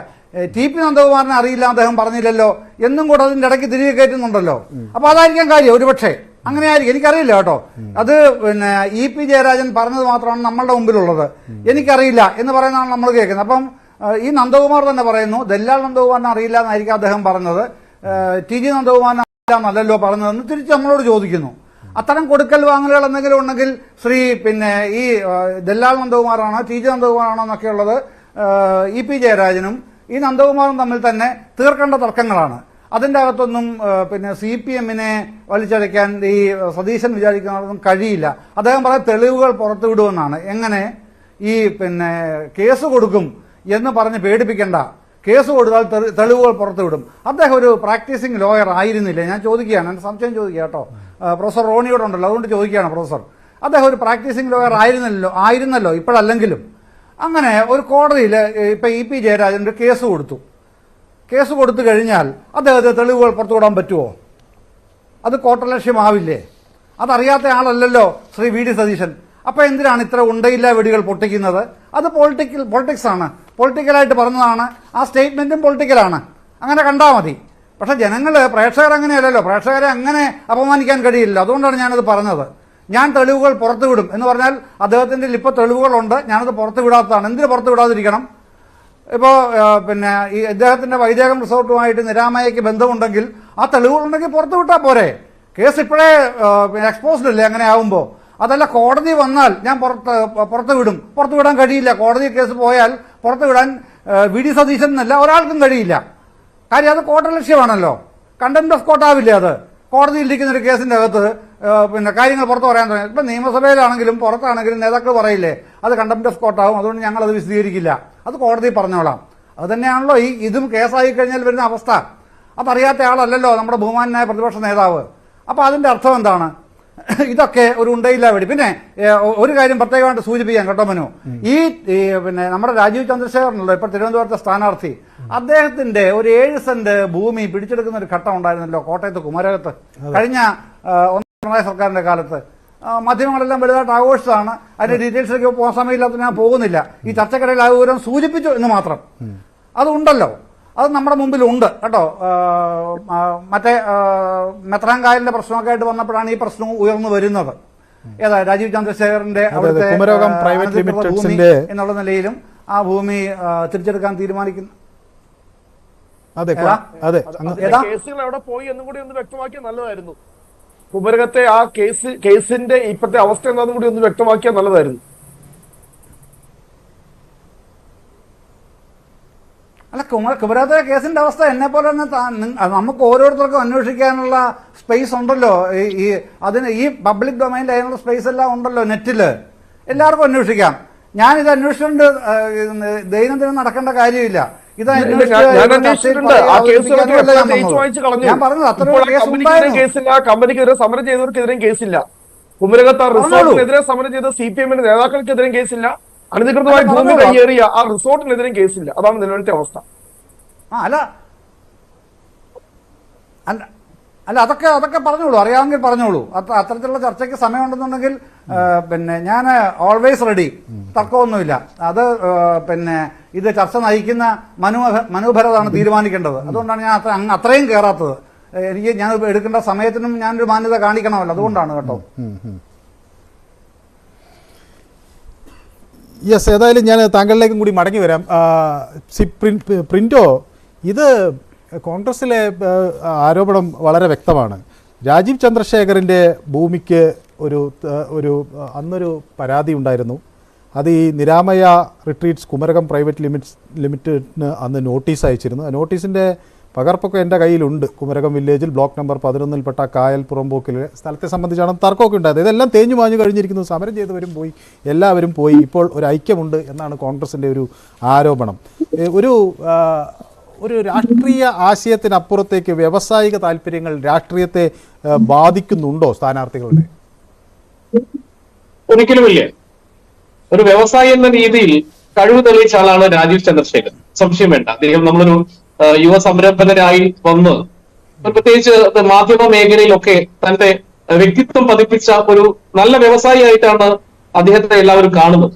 ടി പി നന്ദകുമാറിനെ അറിയില്ല അദ്ദേഹം പറഞ്ഞില്ലല്ലോ എന്നും കൂടെ അതിന്റെ ഇടയ്ക്ക് തിരികെ കയറ്റുന്നുണ്ടല്ലോ. അപ്പൊ അതായിരിക്കാം കാര്യം. ഒരുപക്ഷെ അങ്ങനെ ആയിരിക്കും, എനിക്കറിയില്ല കേട്ടോ. അത് പിന്നെ ഇ.പി. ജയരാജൻ പറഞ്ഞത് മാത്രമാണ് നമ്മളുടെ മുമ്പിലുള്ളത്. എനിക്കറിയില്ല എന്ന് പറയുന്നതാണ് നമ്മൾ കേൾക്കുന്നത്. അപ്പം ഈ നന്ദകുമാർ തന്നെ പറയുന്നു ദല്ലാൽ നന്ദകുമാറിനെ അറിയില്ല എന്നായിരിക്കും അദ്ദേഹം പറഞ്ഞത്. ടി ജി നന്ദകുമാറിനെ അറിയില്ല എന്നല്ലല്ലോ പറഞ്ഞതെന്ന് തിരിച്ച് നമ്മളോട് ചോദിക്കുന്നു. അത്തരം കൊടുക്കൽ വാങ്ങലുകൾ എന്തെങ്കിലും ഉണ്ടെങ്കിൽ പിന്നെ ഈ ദല്ലാൽ നന്ദകുമാറാണോ ടി ജി നന്ദകുമാറാണോ എന്നൊക്കെ ഉള്ളത് ഇ.പി. ജയരാജനും ഈ നന്ദകുമാറും തമ്മിൽ തന്നെ തീർക്കേണ്ട തർക്കങ്ങളാണ്. അതിൻ്റെ അകത്തൊന്നും പിന്നെ CPM-നെ വലിച്ചടയ്ക്കാൻ ഈ സതീശൻ വിചാരിക്കുന്നതൊന്നും കഴിയില്ല. അദ്ദേഹം പറയുന്ന തെളിവുകൾ പുറത്തുവിടുമെന്നാണ്. എങ്ങനെ ഈ പിന്നെ കേസ് കൊടുക്കും എന്ന് പറഞ്ഞ് പേടിപ്പിക്കേണ്ട, കേസ് കൊടുത്താൽ തെളിവുകൾ പുറത്തുവിടും. അദ്ദേഹം ഒരു പ്രാക്ടീസിങ് ലോയർ ആയിരുന്നില്ല. ഞാൻ ചോദിക്കുകയാണ്, എൻ്റെ സംശയം ചോദിക്കുക കേട്ടോ. പ്രൊഫസർ റോണിയോട് ഉണ്ടല്ലോ, അതുകൊണ്ട് ചോദിക്കുകയാണ്. പ്രൊഫസർ, അദ്ദേഹം ഒരു പ്രാക്ടീസിങ് ലോയർ ആയിരുന്നല്ലോ ഇപ്പോഴല്ലെങ്കിലും. അങ്ങനെ ഒരു കോടതിയിൽ ഇപ്പം ഇ.പി. ജയരാജൻ ഒരു കേസ് കൊടുത്തു കഴിഞ്ഞാൽ അദ്ദേഹത്തെ തെളിവുകൾ പുറത്തുവിടാൻ പറ്റുമോ? അത് കോട്ടലക്ഷ്യമാവില്ലേ? അതറിയാത്ത ആളല്ലല്ലോ ശ്രീ വി ഡി സതീശൻ. അപ്പോൾ എന്തിനാണ് ഇത്ര ഉണ്ടയില്ല വെടികൾ പൊട്ടിക്കുന്നത്? അത് പൊളിറ്റിക്സ് ആണ്. പൊളിറ്റിക്കലായിട്ട് പറഞ്ഞതാണ്. ആ സ്റ്റേറ്റ്മെന്റും പൊളിറ്റിക്കലാണ്. അങ്ങനെ കണ്ടാൽ മതി. പക്ഷെ പ്രേക്ഷകർ അങ്ങനെയല്ലല്ലോ. പ്രേക്ഷകരെ അങ്ങനെ അപമാനിക്കാൻ കഴിയില്ല. അതുകൊണ്ടാണ് ഞാനത് പറഞ്ഞത്. ഞാൻ തെളിവുകൾ പുറത്തുവിടും എന്ന് പറഞ്ഞാൽ അദ്ദേഹത്തിൻ്റെ ഇപ്പോൾ തെളിവുകളുണ്ട്, ഞാനത് പുറത്തുവിടാത്തതാണ്. എന്തിനു പുറത്തുവിടാതിരിക്കണം? ഇപ്പോൾ പിന്നെ ഈ ഇദ്ദേഹത്തിൻ്റെ വൈദേകം റിസോർട്ടുമായിട്ട് നിരാമയ്ക്ക് ബന്ധമുണ്ടെങ്കിൽ ആ തെളിവുകളുണ്ടെങ്കിൽ പുറത്തുവിട്ടാൽ പോരെ? കേസ് ഇപ്പോഴേ എക്സ്പോസ്ഡ് അല്ലേ അങ്ങനെ ആവുമ്പോൾ? അതല്ല, കോടതി വന്നാൽ ഞാൻ പുറത്തുവിടാൻ കഴിയില്ല. കോടതി കേസ് പോയാൽ പുറത്തുവിടാൻ വി ഡി സതീശൻ എന്നല്ല ഒരാൾക്കും കഴിയില്ല. കാര്യം അത് കോട്ടലക്ഷ്യമാണല്ലോ. കണ്ടംപ്റ്റ് ഓഫ് കോർട്ടാവില്ലേ അത്? കോടതിയിൽ ഇരിക്കുന്ന ഒരു കേസിന്റെ അകത്ത് പിന്നെ കാര്യങ്ങൾ പുറത്ത് പറയാൻ തുടങ്ങി. ഇപ്പം നിയമസഭയിലാണെങ്കിലും പുറത്താണെങ്കിലും നേതാക്കൾ പറയില്ലേ അത് കണ്ടംപ്റ്റ് ഓഫ് കോർട്ടാവും, അതുകൊണ്ട് ഞങ്ങളത് വിശദീകരിക്കില്ല, അത് കോടതി പറഞ്ഞോളാം. അത് തന്നെയാണല്ലോ ഇതും കേസായി കഴിഞ്ഞാൽ വരുന്ന അവസ്ഥ. അതറിയാത്ത ആളല്ലല്ലോ നമ്മുടെ ബഹുമാനായ പ്രതിപക്ഷ നേതാവ്. അപ്പോൾ അതിന്റെ അർത്ഥം എന്താണ്? ഇതൊക്കെ ഒരു ഉണ്ടയില്ല വെടി. പിന്നെ ഒരു കാര്യം പ്രത്യേകമായിട്ട് സൂചിപ്പിക്കാൻ കേട്ടോ മനു, ഈ പിന്നെ നമ്മുടെ രാജീവ് ചന്ദ്രശേഖരനല്ലോ ഇപ്പോൾ തിരുവനന്തപുരത്തെ സ്ഥാനാർത്ഥി, അദ്ദേഹത്തിന്റെ ഒരു 7 സെന്റ് ഭൂമി പിടിച്ചെടുക്കുന്ന ഒരു ഘട്ടം ഉണ്ടായിരുന്നല്ലോ കോട്ടയത്ത് കുമരകത്ത് കഴിഞ്ഞ പിണറായി സർക്കാരിന്റെ കാലത്ത്. മാധ്യമങ്ങളെല്ലാം വലുതായിട്ട് ആഘോഷിച്ചതാണ്. അതിന്റെ ഡീറ്റെയിൽസിലേക്ക് പോകാൻ സമയമില്ലാത്ത ഞാൻ പോകുന്നില്ല. ഈ ചർച്ചക്കിടയിൽ ആ വിവരം സൂചിപ്പിച്ചു എന്ന് മാത്രം. അതുണ്ടല്ലോ, അത് നമ്മുടെ മുമ്പിലുണ്ട് കേട്ടോ. മറ്റേ മെത്രാൻകായലിന്റെ പ്രശ്നമൊക്കെ ആയിട്ട് വന്നപ്പോഴാണ് ഈ പ്രശ്നം ഉയർന്നു വരുന്നത്. ഏതാ രാജീവ് ചന്ദ്രശേഖരന്റെ അവിടുത്തെ ഭൂമി എന്നുള്ള നിലയിലും ആ ഭൂമി തിരിച്ചെടുക്കാൻ തീരുമാനിക്കുന്നു. കേസുകൾ എവിടെ പോയി എന്നും കൂടി ഒന്ന് വ്യക്തമാക്കിയാൽ നല്ലതായിരുന്നു. കുമരകത്തെ ആ കേസിന്റെ ഇപ്പോഴത്തെ അവസ്ഥ എന്താണെന്നും കൂടി ഒന്ന് വ്യക്തമാക്കിയാൽ നല്ലതായിരുന്നു. അല്ല, കുമരകത്തെ കേസിന്റെ അവസ്ഥ എന്നെ പോലെ തന്നെ നമുക്ക് ഓരോരുത്തർക്കും അന്വേഷിക്കാനുള്ള സ്പേസ് ഉണ്ടല്ലോ. ഈ പബ്ലിക് ഡൊമൈനിൽ അതിനുള്ള സ്പേസ് എല്ലാം ഉണ്ടല്ലോ നെറ്റില്. എല്ലാവർക്കും അന്വേഷിക്കാം. ഞാനിത് അന്വേഷിച്ചുകൊണ്ട് ദൈനംദിനം നടക്കേണ്ട കാര്യമില്ല. ഞാൻ പറഞ്ഞത് അത്ര കേസില്ല. കമ്പനിക്കെതിരെ സമരം ചെയ്തവർക്കെതിരെയും കേസില്ല. കുമരകത്ത് റിസോർട്ടിനെതിരെ സമരം ചെയ്ത CPM-ന്റെ നേതാക്കൾക്കെതിരെയും കേസില്ല. അനധികൃതമായി ഭൂമി കയ്യേറിയ ആ റിസോർട്ടിനെതിരെയും കേസില്ല. അതാണ് നിലവിലത്തെ അവസ്ഥ. അല്ല അതൊക്കെ പറഞ്ഞോളൂ, അറിയാമെങ്കിൽ പറഞ്ഞോളൂ. അത്തരത്തിലുള്ള ചർച്ചയ്ക്ക് സമയമുണ്ടെന്നുണ്ടെങ്കിൽ പിന്നെ ഞാൻ ഓൾവേസ് റെഡി, തർക്കമൊന്നുമില്ല. അത് പിന്നെ ഇത് ചർച്ച നയിക്കുന്ന മനോഭരതാണ് തീരുമാനിക്കേണ്ടത്. അതുകൊണ്ടാണ് ഞാൻ അത്രയും കയറാത്തത്. ഞാൻ എടുക്കേണ്ട സമയത്തിനും ഞാനൊരു മാന്യത കാണിക്കണമല്ലോ, അതുകൊണ്ടാണ് കേട്ടോ. യെസ്, ഏതായാലും ഞാൻ താങ്കളിലേക്കും കൂടി മടങ്ങി വരാം. പ്രിന്റോ, ഇത് കോൺഗ്രസിലെ ആരോപണം വളരെ വ്യക്തമാണ്. രാജീവ് ചന്ദ്രശേഖറിൻ്റെ ഭൂമിക്ക് ഒരു അന്നൊരു പരാതി ഉണ്ടായിരുന്നു. അത് ഈ നിരാമയ റിട്രീറ്റ്സ് കുമരകം പ്രൈവറ്റ് ലിമിറ്റഡിന് അന്ന് നോട്ടീസ് അയച്ചിരുന്നു. ആ നോട്ടീസിൻ്റെ പകർപ്പൊക്കെ എൻ്റെ കയ്യിലുണ്ട്. കുമരകം വില്ലേജിൽ ബ്ലോക്ക് നമ്പർ 11-ൽപ്പെട്ട കായൽ പുറമ്പോക്കിലെ സ്ഥലത്തെ സംബന്ധിച്ചാണ് തർക്കമൊക്കെ ഉണ്ടായത്. ഇതെല്ലാം തേഞ്ഞു മാഞ്ഞു കഴിഞ്ഞിരിക്കുന്നു. സമരം ചെയ്തവരും പോയി, എല്ലാവരും പോയി. ഇപ്പോൾ ഒരു ഐക്യമുണ്ട് എന്നാണ് കോൺഗ്രസിൻ്റെ ഒരു ആരോപണം. ഒരു രാഷ്ട്രീയ ആശയത്തിനപ്പുറത്തേക്ക് വ്യാവസായിക താല്പര്യങ്ങൾ രാഷ്ട്രീയത്തെ ബാധിക്കുന്നുണ്ടോ സ്ഥാനാർത്ഥികളുടെ? ഒരിക്കലുമില്ല. ഒരു വ്യവസായി എന്ന രീതിയിൽ കഴിവ് തെളിയിച്ച ആളാണ് രാജീവ് ചന്ദ്രശേഖർ, സംശയം വേണ്ട. അദ്ദേഹം നമ്മളൊരു യുവ സംരംഭകനായി വന്ന് പ്രത്യേകിച്ച് മാധ്യമ മേഖലയിലൊക്കെ തന്റെ വ്യക്തിത്വം പതിപ്പിച്ച ഒരു നല്ല വ്യവസായിയായിട്ടാണ് അദ്ദേഹത്തെ എല്ലാവരും കാണുന്നത്.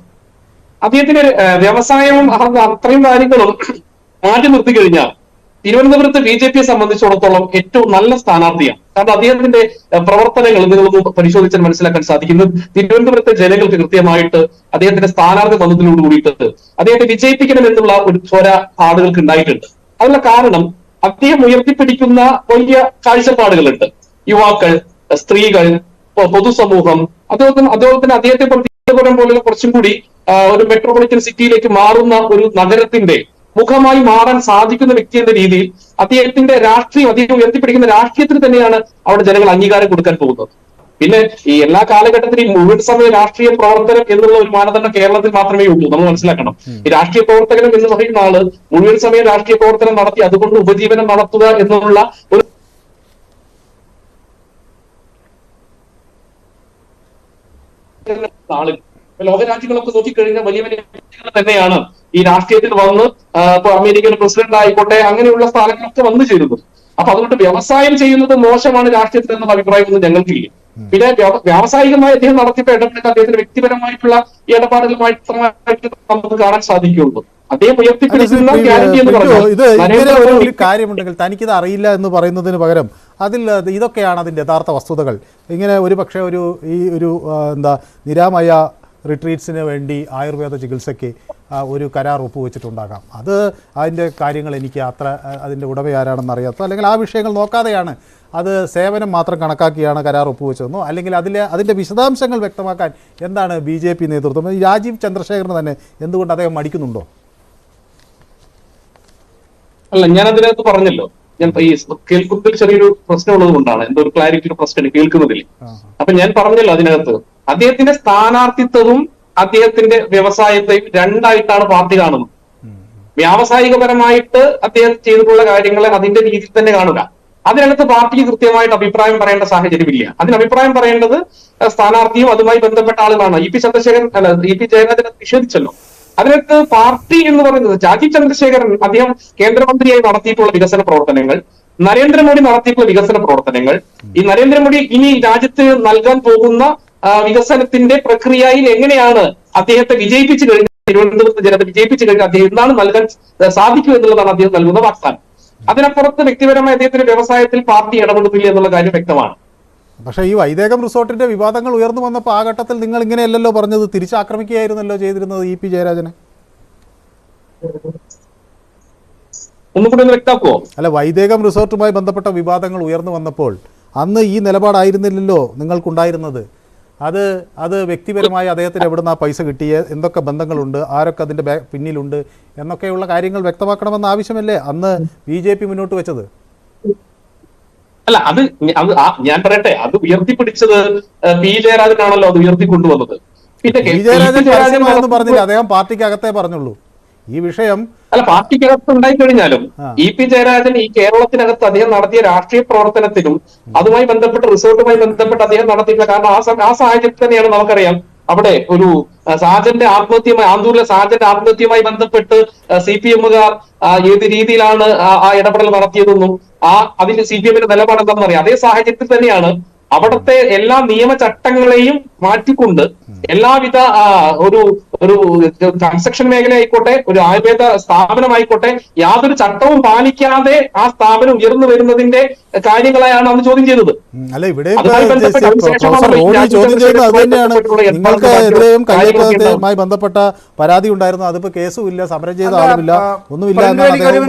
അദ്ദേഹത്തിന്റെ വ്യവസായവും അത്രയും കാര്യങ്ങളും മാറ്റി നിർത്തി കഴിഞ്ഞാൽ തിരുവനന്തപുരത്ത് BJPയെ സംബന്ധിച്ചിടത്തോളം ഏറ്റവും നല്ല സ്ഥാനാർത്ഥിയാണ്. കാരണം അദ്ദേഹത്തിന്റെ പ്രവർത്തനങ്ങൾ നിങ്ങളൊന്ന് പരിശോധിച്ചാൽ മനസ്സിലാക്കാൻ സാധിക്കുന്നത് തിരുവനന്തപുരത്തെ ജനങ്ങൾക്ക് കൃത്യമായിട്ട് അദ്ദേഹത്തിന്റെ സ്ഥാനാർത്ഥി വന്നതിനോട് കൂടിയിട്ട് അദ്ദേഹത്തെ വിജയിപ്പിക്കണം എന്നുള്ള ഒരു സ്വര ആളുകൾക്ക് ഉണ്ടായിട്ടുണ്ട്. അതിനുള്ള കാരണം അദ്ദേഹം ഉയർത്തിപ്പിടിക്കുന്ന വലിയ കാഴ്ചപ്പാടുകളുണ്ട്. യുവാക്കൾ, സ്ത്രീകൾ, പൊതുസമൂഹം, അതുപോലെ അദ്ദേഹത്തെ തിരുവനന്തപുരം പോലുള്ള കുറച്ചും കൂടി ഒരു മെട്രോപൊളിറ്റൻ സിറ്റിയിലേക്ക് മാറുന്ന ഒരു നഗരത്തിന്റെ മുഖമായി മാറാൻ സാധിക്കുന്ന വ്യക്തി എന്ന രീതിയിൽ അദ്ദേഹത്തിന്റെ രാഷ്ട്രീയം, അദ്ദേഹം ഉയർത്തിപ്പിടിക്കുന്ന രാഷ്ട്രീയത്തിന് തന്നെയാണ് അവിടെ ജനങ്ങൾ അംഗീകാരം കൊടുക്കാൻ പോകുന്നത്. പിന്നെ ഈ എല്ലാ കാലഘട്ടത്തിലും മുഴുവൻ സമയ രാഷ്ട്രീയ പ്രവർത്തനം എന്നുള്ള ഒരു മാനദണ്ഡം കേരളത്തിൽ മാത്രമേ ഉള്ളൂ. നമ്മൾ മനസ്സിലാക്കണം. ഈ രാഷ്ട്രീയ പ്രവർത്തകനും എന്ന് പറയുന്ന ആള് മുഴുവൻ സമയ രാഷ്ട്രീയ പ്രവർത്തനം നടത്തി അതുകൊണ്ട് ഉപജീവനം നടത്തുക എന്നുള്ള ഒരു ആളുകൾ ലോകരാജ്യങ്ങളൊക്കെ നോക്കിക്കഴിഞ്ഞാൽ വലിയ വലിയ വ്യക്തികൾ തന്നെയാണ് ഈ രാഷ്ട്രീയത്തിൽ വന്ന് ഇപ്പൊ അമേരിക്കൻ പ്രസിഡന്റ് ആയിക്കോട്ടെ അങ്ങനെയുള്ള സ്ഥാനങ്ങളൊക്കെ വന്നു ചേരുന്നത്. അപ്പൊ അതുകൊണ്ട് വ്യവസായം ചെയ്യുന്നത് മോശമാണ് രാഷ്ട്രീയത്തിൽ എന്നുള്ള അഭിപ്രായമൊന്നും ഞങ്ങൾക്കില്ല. പിന്നെ വ്യാവസായികമായി അദ്ദേഹം നടത്തിയപ്പോൾ ഇടപെട്ട് അദ്ദേഹത്തിന് വ്യക്തിപരമായിട്ടുള്ള ഇടപാടുകൾ മാത്രമായിട്ട് നമുക്ക് കാണാൻ സാധിക്കുകയുള്ളൂ. അദ്ദേഹം ഉയർത്തിപ്പിടിക്കുന്ന ഗ്യാരണ്ടി എന്ന് പറഞ്ഞാൽ ഒരു കാര്യമുണ്ടെങ്കിൽ തനിക്കിത് അറിയില്ല എന്ന് പറയുന്നതിന് പകരം അതിൽ ഇതൊക്കെയാണ് അതിൻ്റെ യഥാർത്ഥ വസ്തുതകൾ. ഇങ്ങനെ ഒരു പക്ഷേ ഒരു നിരാമയ റിട്രീറ്റ്സിന് വേണ്ടി ആയുർവേദ ചികിത്സയ്ക്ക് ഒരു കരാർ ഒപ്പുവെച്ചിട്ടുണ്ടാകാം. അതിൻ്റെ കാര്യങ്ങൾ എനിക്ക് അതിൻ്റെ ഉടമ ആരാണെന്ന് അറിയാത്തോ, അല്ലെങ്കിൽ ആ വിഷയങ്ങൾ നോക്കാതെയാണ്, അത് സേവനം മാത്രം കണക്കാക്കിയാണ് കരാർ ഒപ്പുവെച്ചതെന്നോ, അല്ലെങ്കിൽ അതിൻ്റെ വിശദാംശങ്ങൾ വ്യക്തമാക്കാൻ എന്താണ് BJP നേതൃത്വം? രാജീവ് ചന്ദ്രശേഖറിന് തന്നെ എന്തുകൊണ്ട് അദ്ദേഹം മടിക്കുന്നുണ്ടോ? അല്ല, ഞാൻ അതിനകത്ത് പറഞ്ഞല്ലോ, ഞാൻ ഈ കേൾക്കുന്നതിൽ ചെറിയൊരു പ്രശ്നമുള്ളത് കൊണ്ടാണ്, എന്തോ ഒരു ക്ലാരിറ്റി പ്രശ്നം കേൾക്കുന്നതിൽ. അപ്പൊ ഞാൻ പറഞ്ഞല്ലോ അതിനകത്ത് അദ്ദേഹത്തിന്റെ സ്ഥാനാർത്ഥിത്വവും അദ്ദേഹത്തിന്റെ വ്യവസായത്തെയും രണ്ടായിട്ടാണ് പാർട്ടി കാണുന്നത്. വ്യാവസായികപരമായിട്ട് അദ്ദേഹം ചെയ്തിട്ടുള്ള കാര്യങ്ങളെ അതിന്റെ രീതിയിൽ തന്നെ കാണുക. അതിനകത്ത് പാർട്ടിക്ക് കൃത്യമായിട്ട് അഭിപ്രായം പറയേണ്ട സാഹചര്യമില്ല. അതിന് അഭിപ്രായം പറയേണ്ടത് സ്ഥാനാർത്ഥിയും അതുമായി ബന്ധപ്പെട്ട ആളുകളാണ്. EP Chandrasekharan EP ജയരാജനെ നിഷേധിച്ചല്ലോ. അതിനകത്ത് പാർട്ടി എന്ന് പറയുന്നത് രാജീവ് ചന്ദ്രശേഖരൻ അദ്ദേഹം കേന്ദ്രമന്ത്രിയായി നടത്തിയിട്ടുള്ള വികസന പ്രവർത്തനങ്ങൾ, നരേന്ദ്രമോദി നടത്തിയിട്ടുള്ള വികസന പ്രവർത്തനങ്ങൾ, ഈ നരേന്ദ്രമോദി ഇനി രാജ്യത്ത് നൽകാൻ പോകുന്ന വികസനത്തിന്റെ പ്രക്രിയയിൽ എങ്ങനെയാണ് അദ്ദേഹത്തെ വിജയിപ്പിച്ചു കഴിഞ്ഞാൽ, തിരുവനന്തപുരത്ത് ജനത വിജയിപ്പിച്ചു കഴിഞ്ഞാൽ അദ്ദേഹം എന്താണ് നൽകാൻ സാധിക്കും എന്നുള്ളതാണ് അദ്ദേഹം നൽകുന്ന വാഗ്ദാനം. അതിനപ്പുറത്ത് വ്യക്തിപരമായ അദ്ദേഹത്തിന്റെ വ്യവസായത്തിൽ പാർട്ടി ഇടപെടുന്നില്ല എന്നുള്ള കാര്യം വ്യക്തമാണ്. പക്ഷേ ഈ വൈദേകം റിസോർട്ടിന്റെ വിവാദങ്ങൾ ഉയർന്നു വന്നപ്പോൾ ആ ഘട്ടത്തിൽ നിങ്ങൾ ഇങ്ങനെയല്ലല്ലോ പറഞ്ഞത്, തിരിച്ചാക്രമിക്കുകയായിരുന്നല്ലോ ചെയ്തിരുന്നത് EP ജയരാജനെ. ഒന്നുകൂടി ഒന്ന് വ്യക്തമാക്കുമോ? അല്ല, വൈദേകം റിസോർട്ടുമായി ബന്ധപ്പെട്ട വിവാദങ്ങൾ ഉയർന്നു വന്നപ്പോൾ അന്ന് ഈ നിലപാടായിരുന്നില്ലല്ലോ നിങ്ങൾക്കുണ്ടായിരുന്നത്. അത് വ്യക്തിപരമായി അദ്ദേഹത്തിന് എവിടുന്ന പൈസ കിട്ടിയ, എന്തൊക്കെ ബന്ധങ്ങളുണ്ട്, ആരൊക്കെ അതിൻ്റെ പിന്നിലുണ്ട് എന്നൊക്കെയുള്ള കാര്യങ്ങൾ വ്യക്തമാക്കണമെന്ന ആവശ്യമല്ലേ അന്ന് BJP മുന്നോട്ട് വെച്ചത്? അല്ല, അത് ഞാൻ പറയട്ടെ, അത് ഉയർത്തിപ്പിടിച്ചത് P ജയരാജനാണല്ലോ അത് ഉയർത്തിക്കൊണ്ടുവന്നത്. പിന്നെ P ജയരാജൻ പറഞ്ഞില്ല, അദ്ദേഹം പാർട്ടിക്ക് അകത്തേ പറഞ്ഞുള്ളൂ ഈ വിഷയം. അല്ല, പാർട്ടിക്കകത്ത് ഉണ്ടായിക്കഴിഞ്ഞാലും EP ജയരാജൻ ഈ കേരളത്തിനകത്ത് അദ്ദേഹം നടത്തിയ രാഷ്ട്രീയ പ്രവർത്തനത്തിലും അതുമായി ബന്ധപ്പെട്ട് റിസോർട്ടുമായി ബന്ധപ്പെട്ട് അദ്ദേഹം നടത്തിയിട്ടില്ല. കാരണം ആ സാഹചര്യത്തിൽ തന്നെയാണ് നമുക്കറിയാം അവിടെ ഒരു സാജന്റെ ആത്മഹത്യയുമായി, ആന്തൂരിലെ സാജന്റെ ആത്മഹത്യയുമായി ബന്ധപ്പെട്ട് CPM-കാർ ഏത് രീതിയിലാണ് ആ ഇടപെടൽ നടത്തിയതെന്നും അതിൽ CPM-ന്റെ നിലപാട് എന്താണെന്ന് അറിയാം. അതേ സാഹചര്യത്തിൽ തന്നെയാണ് അവിടുത്തെ എല്ലാ നിയമചട്ടങ്ങളെയും മാറ്റിക്കൊണ്ട് എല്ലാവിധ ഒരു ഒരു കൺസ്ട്രക്ഷൻ മേഖല ആയിക്കോട്ടെ, ഒരു ആയുർവേദ സ്ഥാപനമായിക്കോട്ടെ, യാതൊരു ചട്ടവും പാലിക്കാതെ ആ സ്ഥാപനം ഉയർന്നു വരുന്നതിന്റെ കാര്യങ്ങളെയാണ് അന്ന് ചോദ്യം ചെയ്തത്. അല്ല, ഇവിടെ ചോദ്യം ചെയ്യുന്നത് അത് തന്നെയാണ്. നിങ്ങൾക്ക് എതിരെയും കയ്യേറ്റവുമായി ബന്ധപ്പെട്ട പരാതി ഉണ്ടായിരുന്നു. അതിപ്പോ കേസും ഇല്ല, സമരം ചെയ്ത ആളുമില്ല, ഒന്നുമില്ല എന്നാണ് അദ്ദേഹം